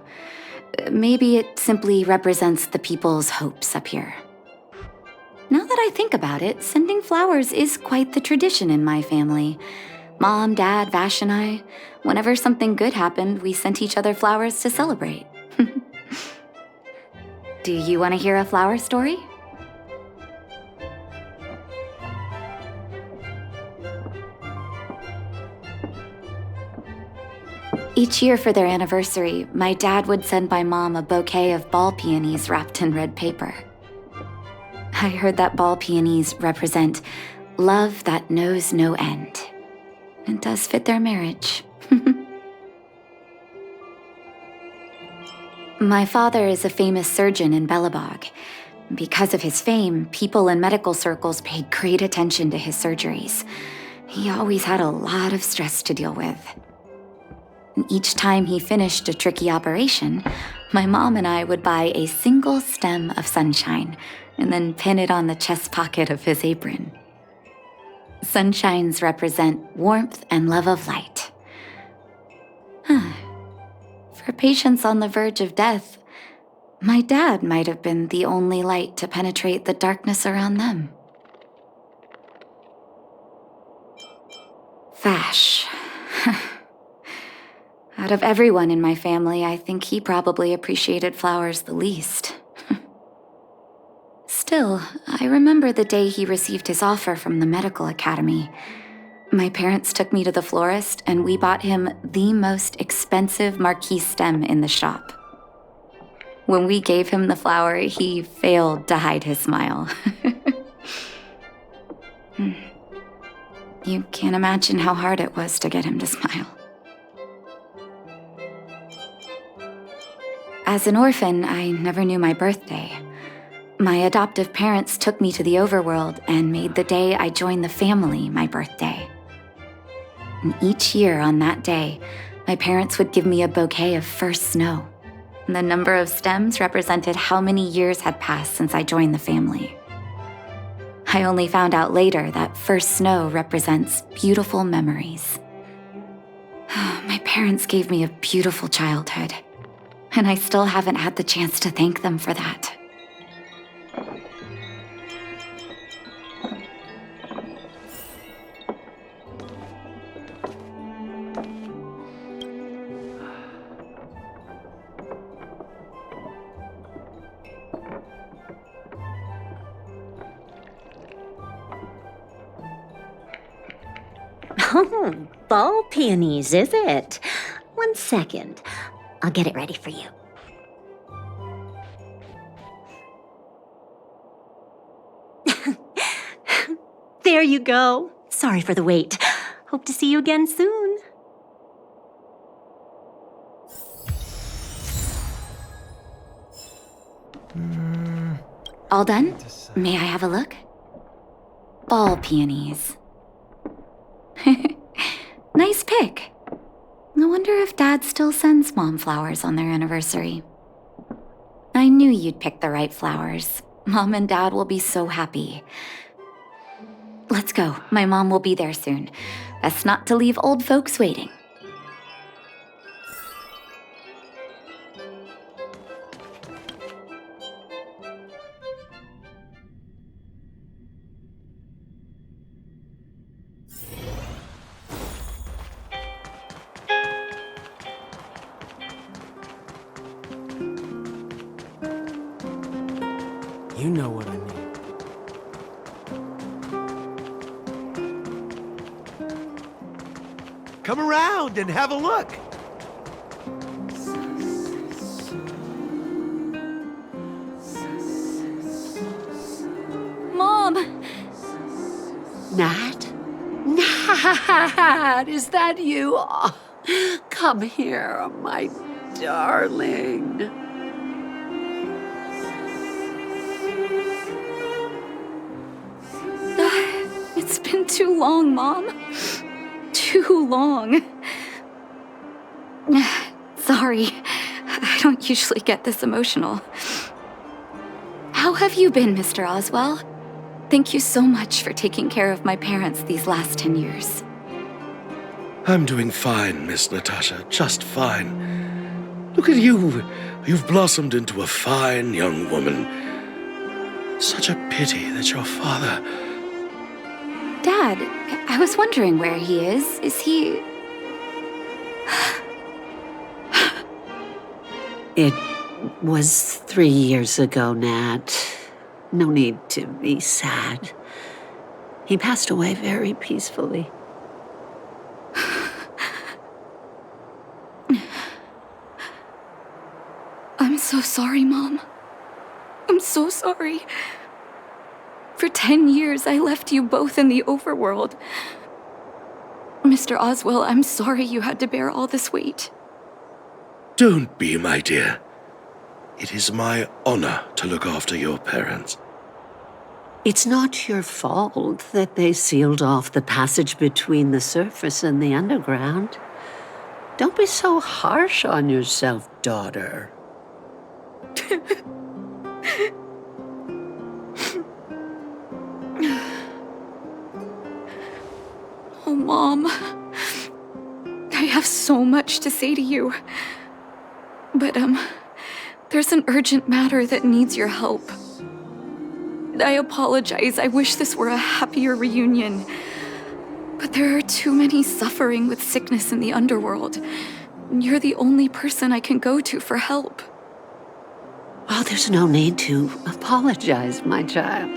Maybe it simply represents the people's hopes up here. Now that I think about it, sending flowers is quite the tradition in my family. Mom, Dad, Vash, and I, whenever something good happened, we sent each other flowers to celebrate. Do you want to hear a flower story? Each year for their anniversary, my dad would send my mom a bouquet of ball peonies wrapped in red paper. I heard that ball peonies represent love that knows no end. It does fit their marriage. My father is a famous surgeon in Belobog. Because of his fame, people in medical circles paid great attention to his surgeries. He always had a lot of stress to deal with. And each time he finished a tricky operation, my mom and I would buy a single stem of sunshine and then pin it on the chest pocket of his apron. Sunshines represent warmth and love of light. For patients on the verge of death, my dad might have been the only light to penetrate the darkness around them. Vash. Out of everyone in my family, I think he probably appreciated flowers the least. Still, I remember the day he received his offer from the medical academy. My parents took me to the florist, and we bought him the most expensive marquise stem in the shop. When we gave him the flower, he failed to hide his smile. You can't imagine how hard it was to get him to smile. As an orphan, I never knew my birthday. My adoptive parents took me to the overworld and made the day I joined the family my birthday. And each year on that day, my parents would give me a bouquet of first snow. And the number of stems represented how many years had passed since I joined the family. I only found out later that first snow represents beautiful memories. My parents gave me a beautiful childhood, and I still haven't had the chance to thank them for that. Oh, ball peonies, is it? 1 second. I'll get it ready for you. There you go. Sorry for the wait. Hope to see you again soon. All done? May I have a look? Ball peonies. Nice pick. I wonder if Dad still sends Mom flowers on their anniversary. I knew you'd pick the right flowers. Mom and Dad will be so happy. Let's go. My mom will be there soon. Best not to leave old folks waiting. You know what I mean. Come around and have a look. Mom! Nat? Nat, is that you? Oh, come here, my darling. It's been too long, Mom. Too long. Sorry, I don't usually get this emotional. How have you been, Mr. Oswell? Thank you so much for taking care of my parents these last 10 years. I'm doing fine, Miss Natasha, just fine. Look at you. You've blossomed into a fine young woman. Such a pity that your father... Dad, I was wondering where he is. Is he... It was 3 years ago, Nat. No need to be sad. He passed away very peacefully. I'm so sorry, Mom. I'm so sorry. For 10 years, I left you both in the overworld. Mr. Oswell, I'm sorry you had to bear all this weight. Don't be, my dear. It is my honor to look after your parents. It's not your fault that they sealed off the passage between the surface and the underground. Don't be so harsh on yourself, daughter. Oh, Mom. I have so much to say to you. But, there's an urgent matter that needs your help. I apologize. I wish this were a happier reunion. But there are too many suffering with sickness in the underworld. You're the only person I can go to for help. Oh, there's no need to apologize, my child.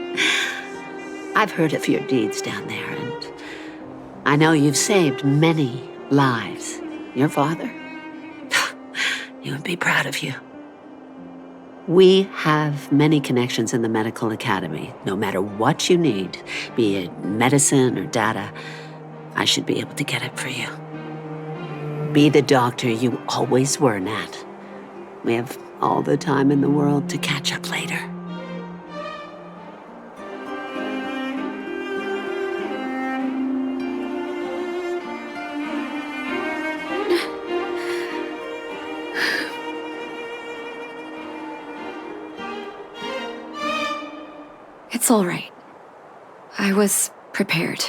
I've heard of your deeds down there, and I know you've saved many lives. Your father? He would be proud of you. We have many connections in the medical academy. No matter what you need, be it medicine or data, I should be able to get it for you. Be the doctor you always were, Nat. We have all the time in the world to catch up later. It's all right. I was prepared.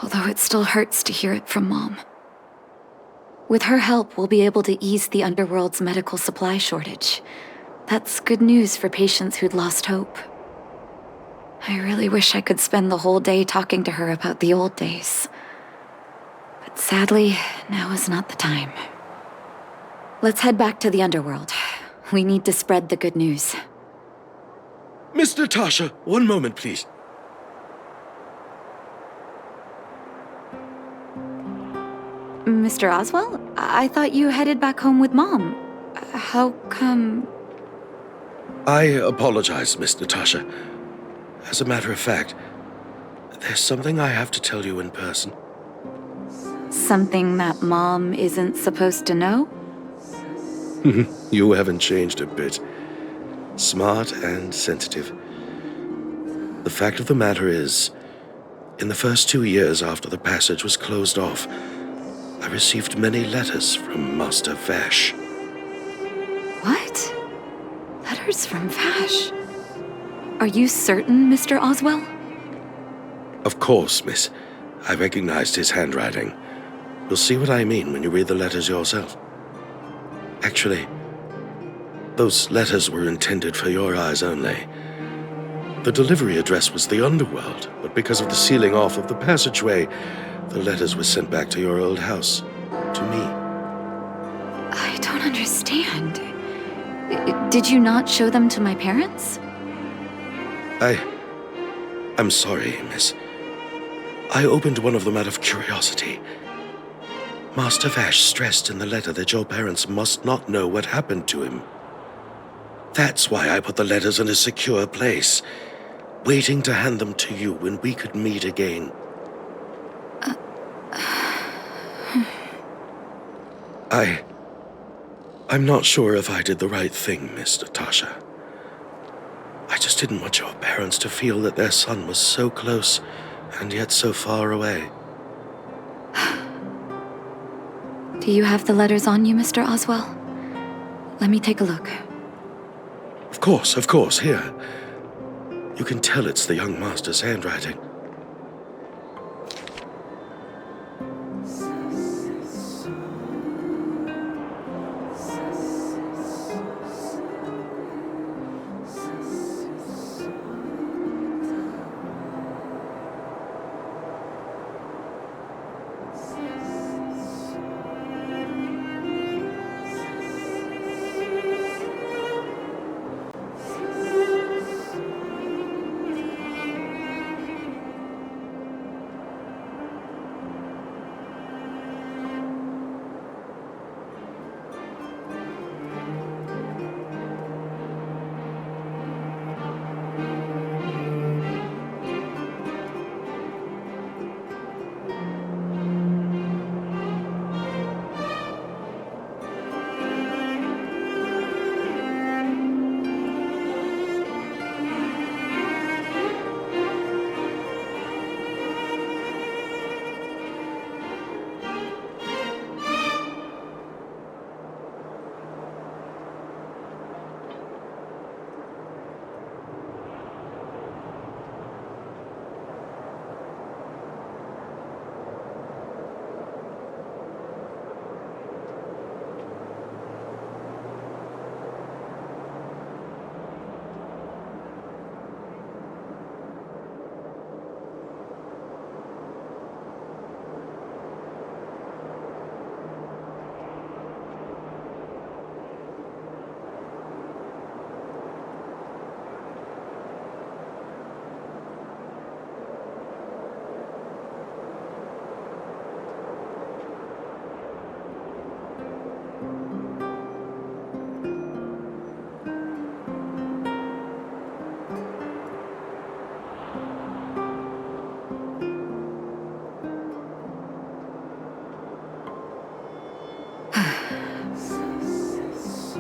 Although it still hurts to hear it from Mom. With her help, we'll be able to ease the underworld's medical supply shortage. That's good news for patients who'd lost hope. I really wish I could spend the whole day talking to her about the old days. But sadly, now is not the time. Let's head back to the underworld. We need to spread the good news. Miss Natasha, one moment, please. Mr. Oswell? I thought you headed back home with Mom. How come... I apologize, Miss Natasha. As a matter of fact, there's something I have to tell you in person. Something that Mom isn't supposed to know? You haven't changed a bit. Smart and sensitive. The fact of the matter is, in the first 2 years after the passage was closed off, I received many letters from Master Vash. What? Letters from Vash? Are you certain, Mr. Oswell? Of course, miss. I recognized his handwriting. You'll see what I mean when you read the letters yourself. Actually, those letters were intended for your eyes only. The delivery address was the underworld, but because of the sealing off of the passageway, the letters were sent back to your old house, to me. I don't understand. Did you not show them to my parents? I'm sorry, miss. I opened one of them out of curiosity. Master Vash stressed in the letter that your parents must not know what happened to him. That's why I put the letters in a secure place, waiting to hand them to you when we could meet again. I'm not sure if I did the right thing, Miss Natasha. I just didn't want your parents to feel that their son was so close and yet so far away. Do you have the letters on you, Mr. Oswell? Let me take a look. Of course, here. You can tell it's the young master's handwriting.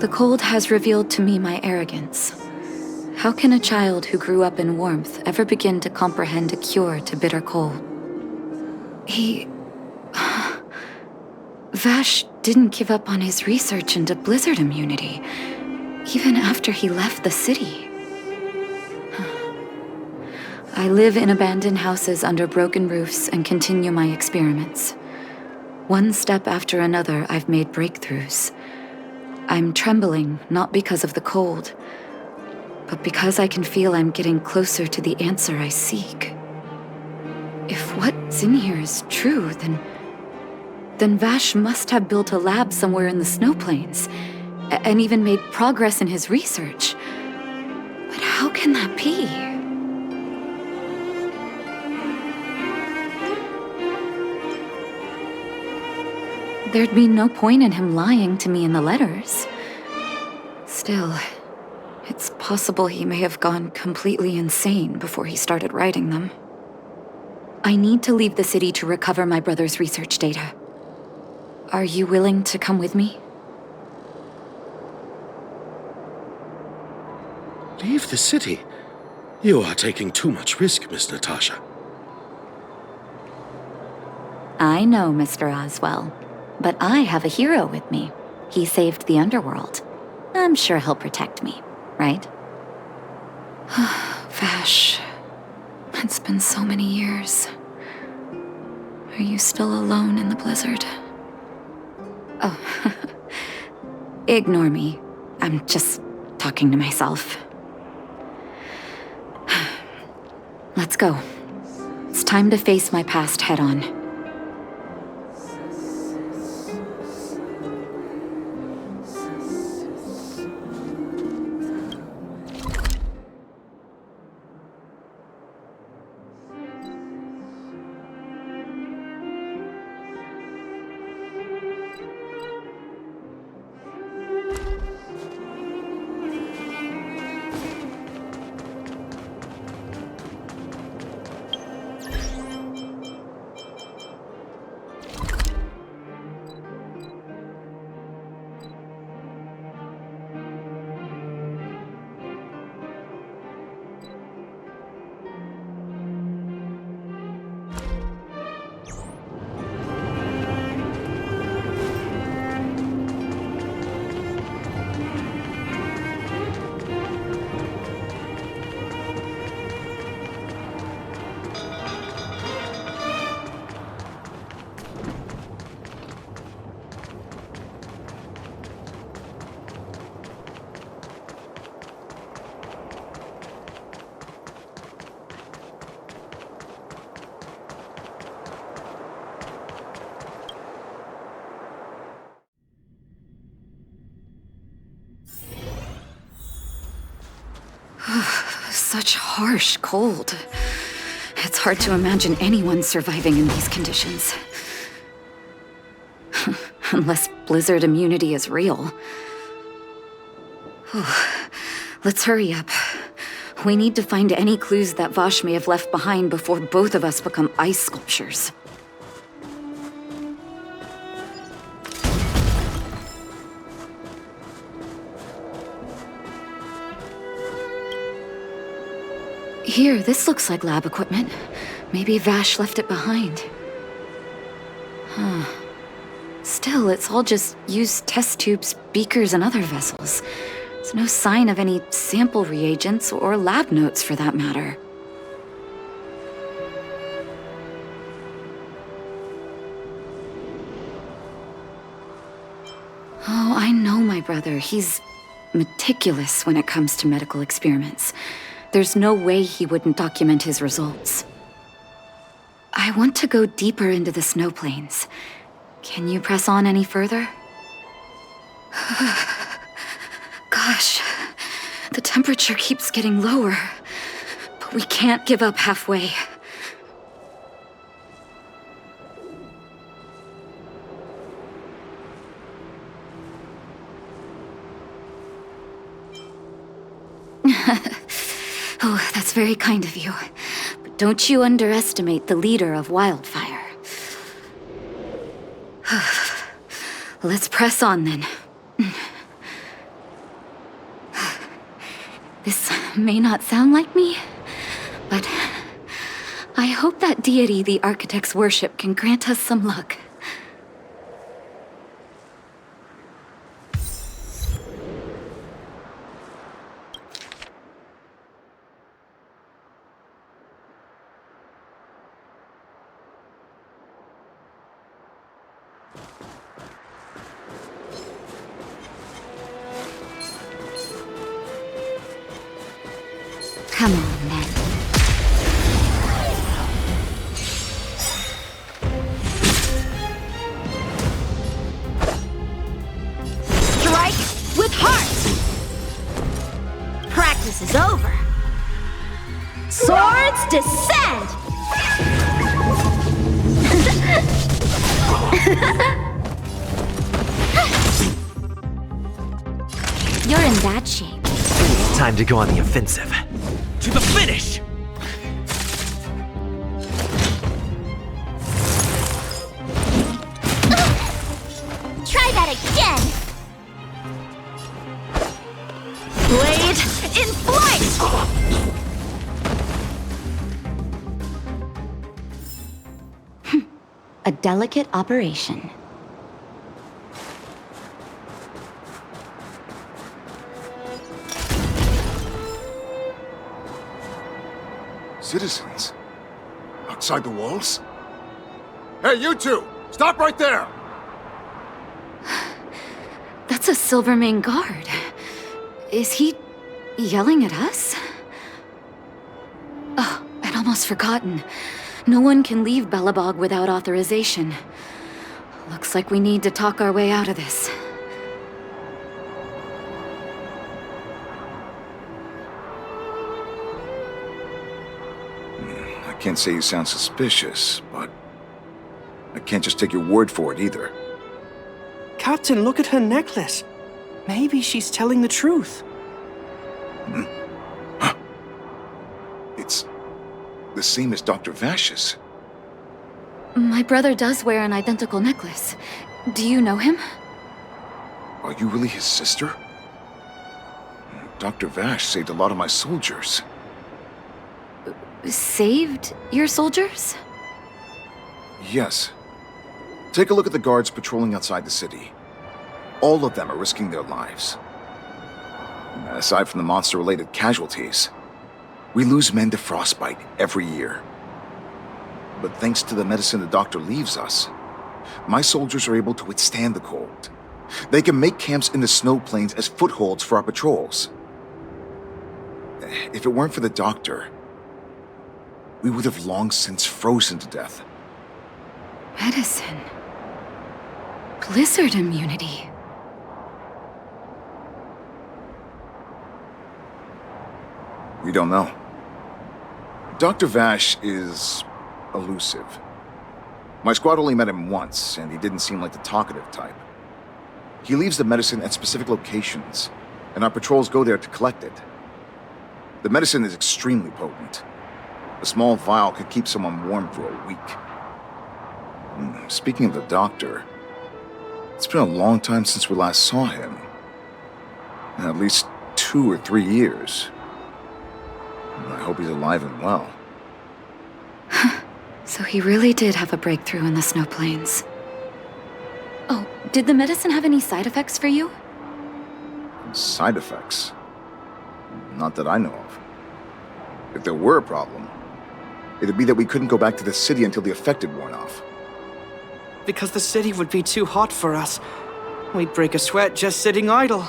The cold has revealed to me my arrogance. How can a child who grew up in warmth ever begin to comprehend a cure to bitter cold? Vash didn't give up on his research into blizzard immunity, even after he left the city. I live in abandoned houses under broken roofs and continue my experiments. One step after another, I've made breakthroughs. I'm trembling, not because of the cold, but because I can feel I'm getting closer to the answer I seek. If what's in here is true, then Vash must have built a lab somewhere in the snow plains, and even made progress in his research. But how can that be? There'd be no point in him lying to me in the letters. Still, it's possible he may have gone completely insane before he started writing them. I need to leave the city to recover my brother's research data. Are you willing to come with me? Leave the city? You are taking too much risk, Miss Natasha. I know, Mr. Oswell, but I have a hero with me. He saved the underworld. I'm sure he'll protect me, right? Vash, it's been so many years. Are you still alone in the blizzard? Oh, ignore me. I'm just talking to myself. Let's go. It's time to face my past head-on. Such harsh cold. It's hard to imagine anyone surviving in these conditions. Unless blizzard immunity is real. Let's hurry up. We need to find any clues that Vash may have left behind before both of us become ice sculptures. Here, this looks like lab equipment. Maybe Vash left it behind. Huh. Still, it's all just used test tubes, beakers, and other vessels. There's no sign of any sample reagents or lab notes for that matter. Oh, I know my brother. He's meticulous when it comes to medical experiments. There's no way he wouldn't document his results. I want to go deeper into the snow plains. Can you press on any further? Gosh, the temperature keeps getting lower, but we can't give up halfway. Oh, that's very kind of you. But don't you underestimate the leader of Wildfire. Let's press on then. This may not sound like me, but I hope that deity the architects worship can grant us some luck. Come on, then. Strike with heart! Practice is over. Swords descend! You're in bad shape. Time to go on the offensive. To the finish! Try that again! Blade in flight! A delicate operation. Citizens? Outside the walls? Hey, you two! Stop right there! That's a Silvermane guard. Is he yelling at us? Oh, I'd almost forgotten. No one can leave Belobog without authorization. Looks like we need to talk our way out of this. I can't say you sound suspicious, but I can't just take your word for it either. Captain, look at her necklace. Maybe she's telling the truth. It's the same as Dr. Vash's. My brother does wear an identical necklace. Do you know him? Are you really his sister? Dr. Vash saved a lot of my soldiers. Saved your soldiers? Yes. Take a look at the guards patrolling outside the city. All of them are risking their lives. Aside from the monster-related casualties, we lose men to frostbite every year. But thanks to the medicine the doctor leaves us, my soldiers are able to withstand the cold. They can make camps in the snow plains as footholds for our patrols. If it weren't for the doctor, we would have long since frozen to death. Medicine. Blizzard immunity. We don't know. Dr. Vash is elusive. My squad only met him once, and he didn't seem like the talkative type. He leaves the medicine at specific locations, and our patrols go there to collect it. The medicine is extremely potent. A small vial could keep someone warm for a week. Speaking of the doctor, it's been a long time since we last saw him. At least 2 or 3 years. I hope he's alive and well. So he really did have a breakthrough in the snow plains. Oh, did the medicine have any side effects for you? Side effects? Not that I know of. If there were a problem, it'd be that we couldn't go back to the city until the effect had worn off. Because the city would be too hot for us. We'd break a sweat just sitting idle.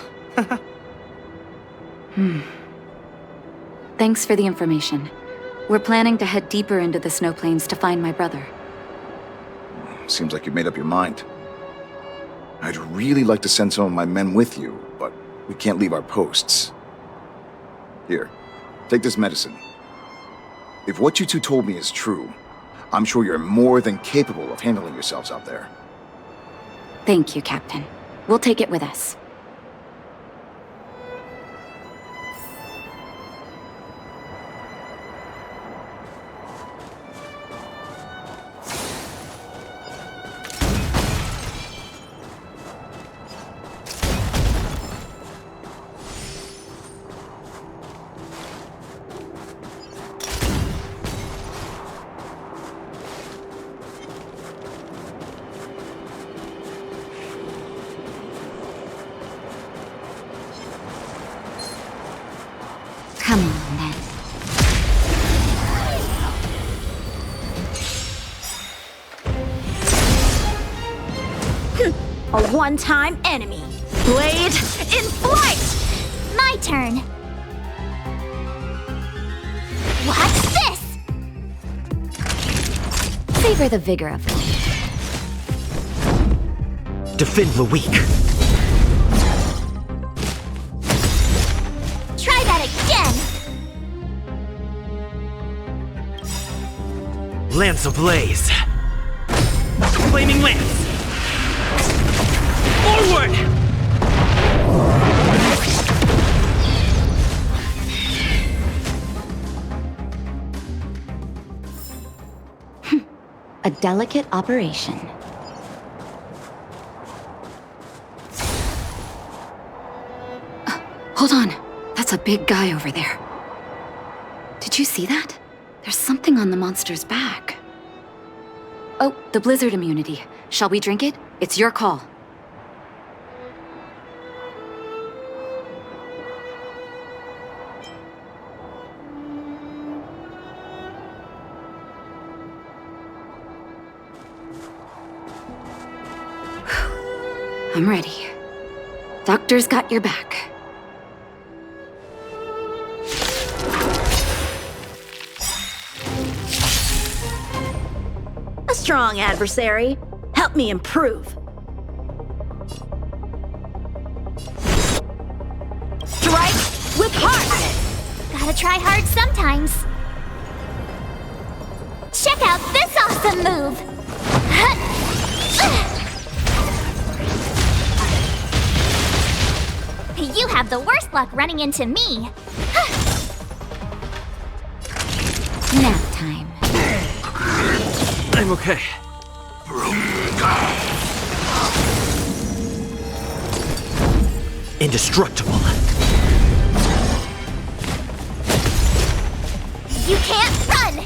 Thanks for the information. We're planning to head deeper into the snow plains to find my brother. Seems like you've made up your mind. I'd really like to send some of my men with you, but we can't leave our posts. Here, take this medicine. If what you two told me is true, I'm sure you're more than capable of handling yourselves out there. Thank you, Captain. We'll take it with us. Come on, then. A one-time enemy. Blade in flight! My turn. What's this? Savor the vigor of it. Defend the weak. Try that again! Lance ablaze. Flaming lance. Forward! A delicate operation. Hold on. That's a big guy over there. Did you see that? There's something on the monster's back. Oh, the blizzard immunity. Shall we drink it? It's your call. I'm ready. Doctor's got your back. A strong adversary. Help me improve. Strike with heart! Gotta try hard sometimes. Check out this awesome move! You have the worst luck running into me. Nap time. I'm okay. Indestructible. You can't run!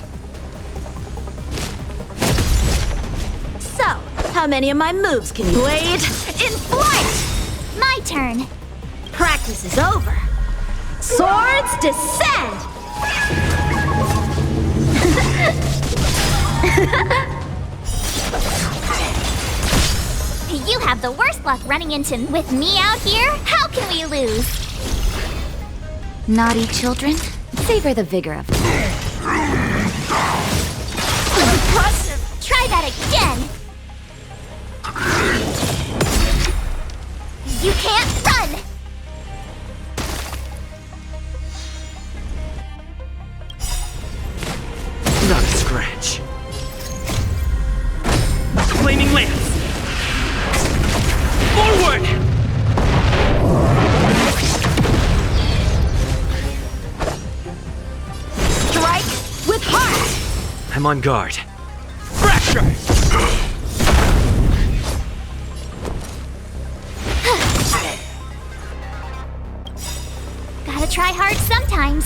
So, how many of my moves can you blade in flight? My turn. Practice is over. Swords descend! You have the worst luck running into with me out here. How can we lose? Naughty children, savor the vigor of them. Impressive. Try that again. You can't run. Not a scratch. Flaming lance! Forward! Strike with heart! I'm on guard. Fracture! Gotta try hard sometimes.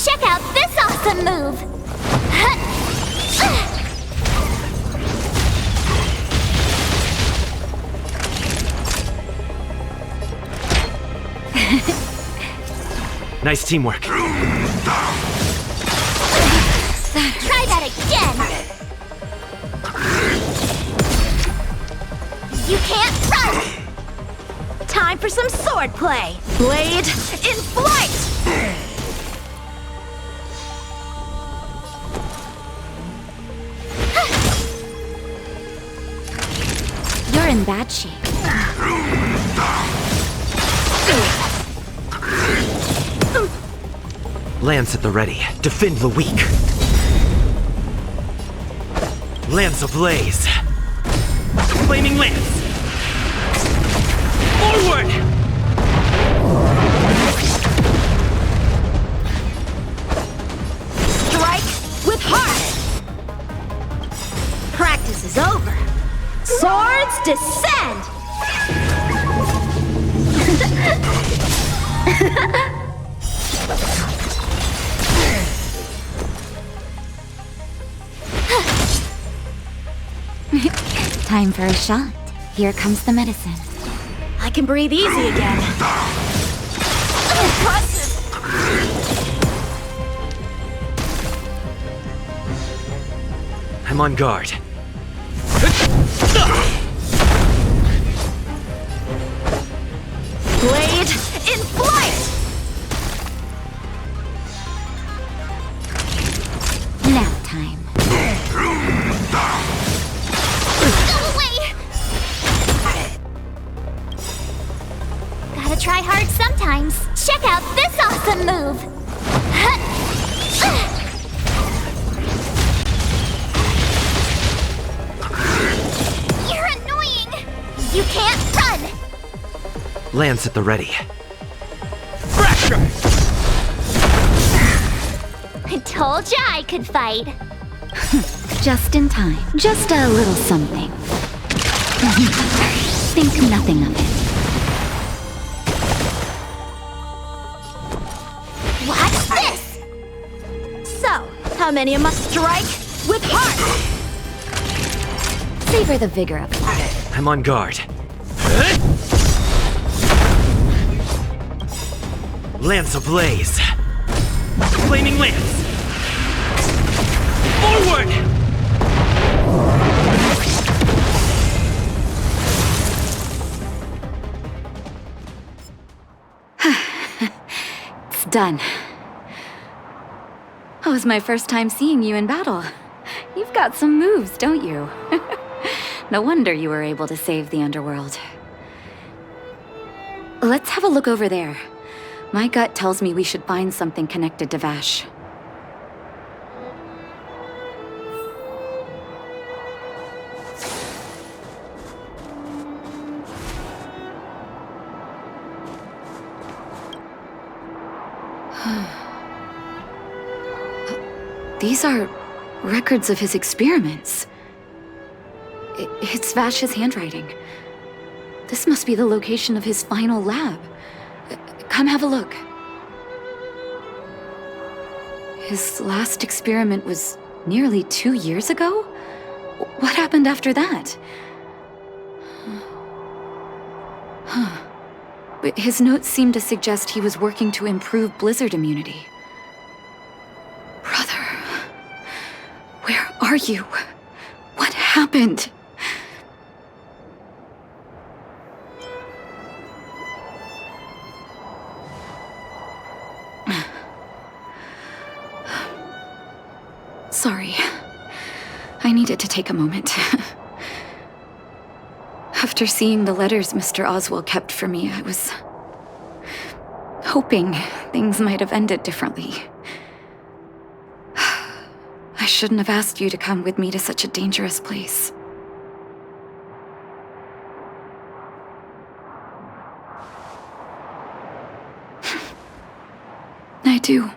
Check out this awesome move. Nice teamwork. Try that again. You can't run. Time for some sword play. Blade in flight! You're in bad shape. Lance at the ready. Defend the weak. Lance ablaze. Flaming lance. Forward! Strike with heart! Practice is over. Swords descend! Time for a shot. Here comes the medicine. I can breathe easy again. Impressive! I'm on guard. Blade in flight! Nap time. Go away. Gotta try hard sometimes. Check out this awesome move. You're annoying. You can't run. Lance at the ready. Fracture! I told ya I could fight. Just in time. Just a little something. Think nothing of it. Watch this. So, how many must strike with heart? Savor the vigor of it. I'm on guard. Lance ablaze. Flaming lance. Forward! It's done. It was my first time seeing you in battle. You've got some moves, don't you? No wonder you were able to save the underworld. Let's have a look over there. My gut tells me we should find something connected to Vash. These are records of his experiments. It's Vash's handwriting. This must be the location of his final lab. Come have a look. His last experiment was nearly 2 years ago? What happened after that? But his notes seem to suggest he was working to improve blizzard immunity. Brother, where are you? What happened? Sorry. I needed to take a moment. After seeing the letters Mr. Oswald kept for me, I was hoping things might have ended differently. I shouldn't have asked you to come with me to such a dangerous place. I do.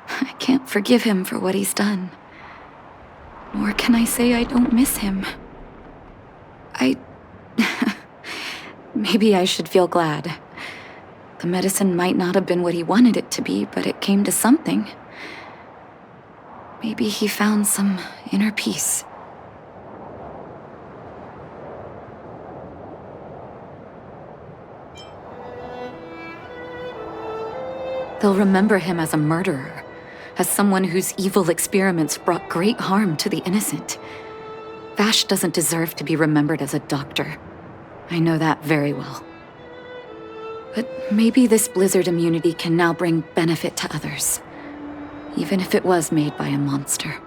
I can't forgive him for what he's done. Nor can I say I don't miss him. Maybe I should feel glad. The medicine might not have been what he wanted it to be, but it came to something. Maybe he found some inner peace. They'll remember him as a murderer, as someone whose evil experiments brought great harm to the innocent. Vash doesn't deserve to be remembered as a doctor. I know that very well. But maybe this blizzard immunity can now bring benefit to others, even if it was made by a monster.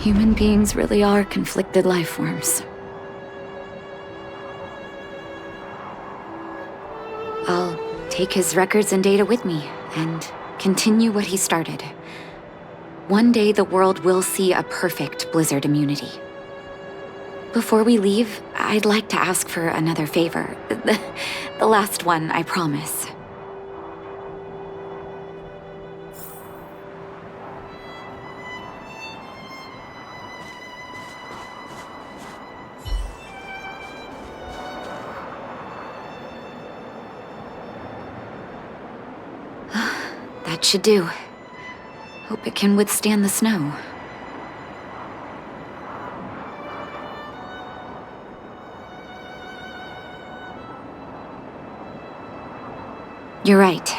Human beings really are conflicted life forms. I'll take his records and data with me and continue what he started. One day the world will see a perfect blizzard immunity. Before we leave, I'd like to ask for another favor. The last one, I promise. That should do. Hope it can withstand the snow. You're right.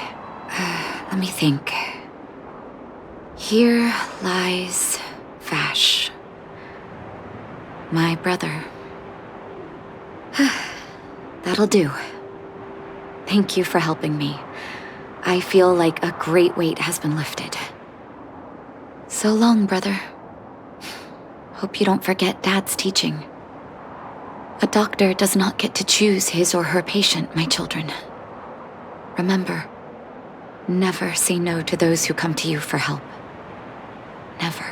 Let me think. Here lies Vash. My brother. That'll do. Thank you for helping me. I feel like a great weight has been lifted. So long, brother. Hope you don't forget Dad's teaching. A doctor does not get to choose his or her patient, my children. Remember, never say no to those who come to you for help. Never.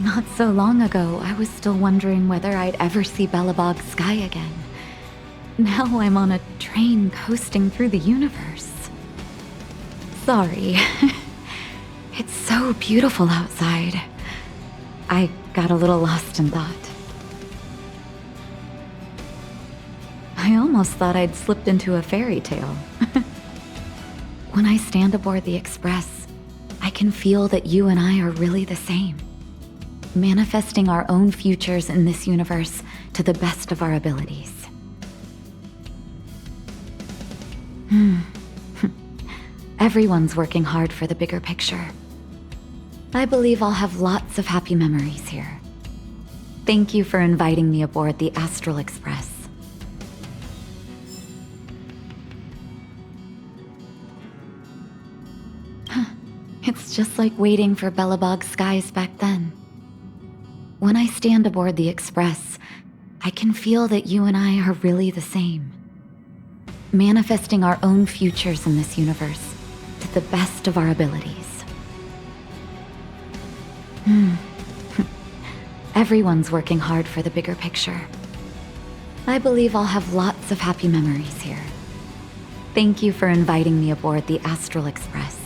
Not so long ago, I was still wondering whether I'd ever see Belobog's sky again. Now I'm on a train coasting through the universe. Sorry. It's so beautiful outside. I got a little lost in thought. I almost thought I'd slipped into a fairy tale. When I stand aboard the Express, I can feel that you and I are really the same. Manifesting our own futures in this universe to the best of our abilities. Everyone's working hard for the bigger picture. I believe I'll have lots of happy memories here. Thank you for inviting me aboard the Astral Express. It's just like waiting for Belobog's skies back then. When I stand aboard the Express, I can feel that you and I are really the same. Manifesting our own futures in this universe to the best of our abilities. Everyone's working hard for the bigger picture. I believe I'll have lots of happy memories here. Thank you for inviting me aboard the Astral Express.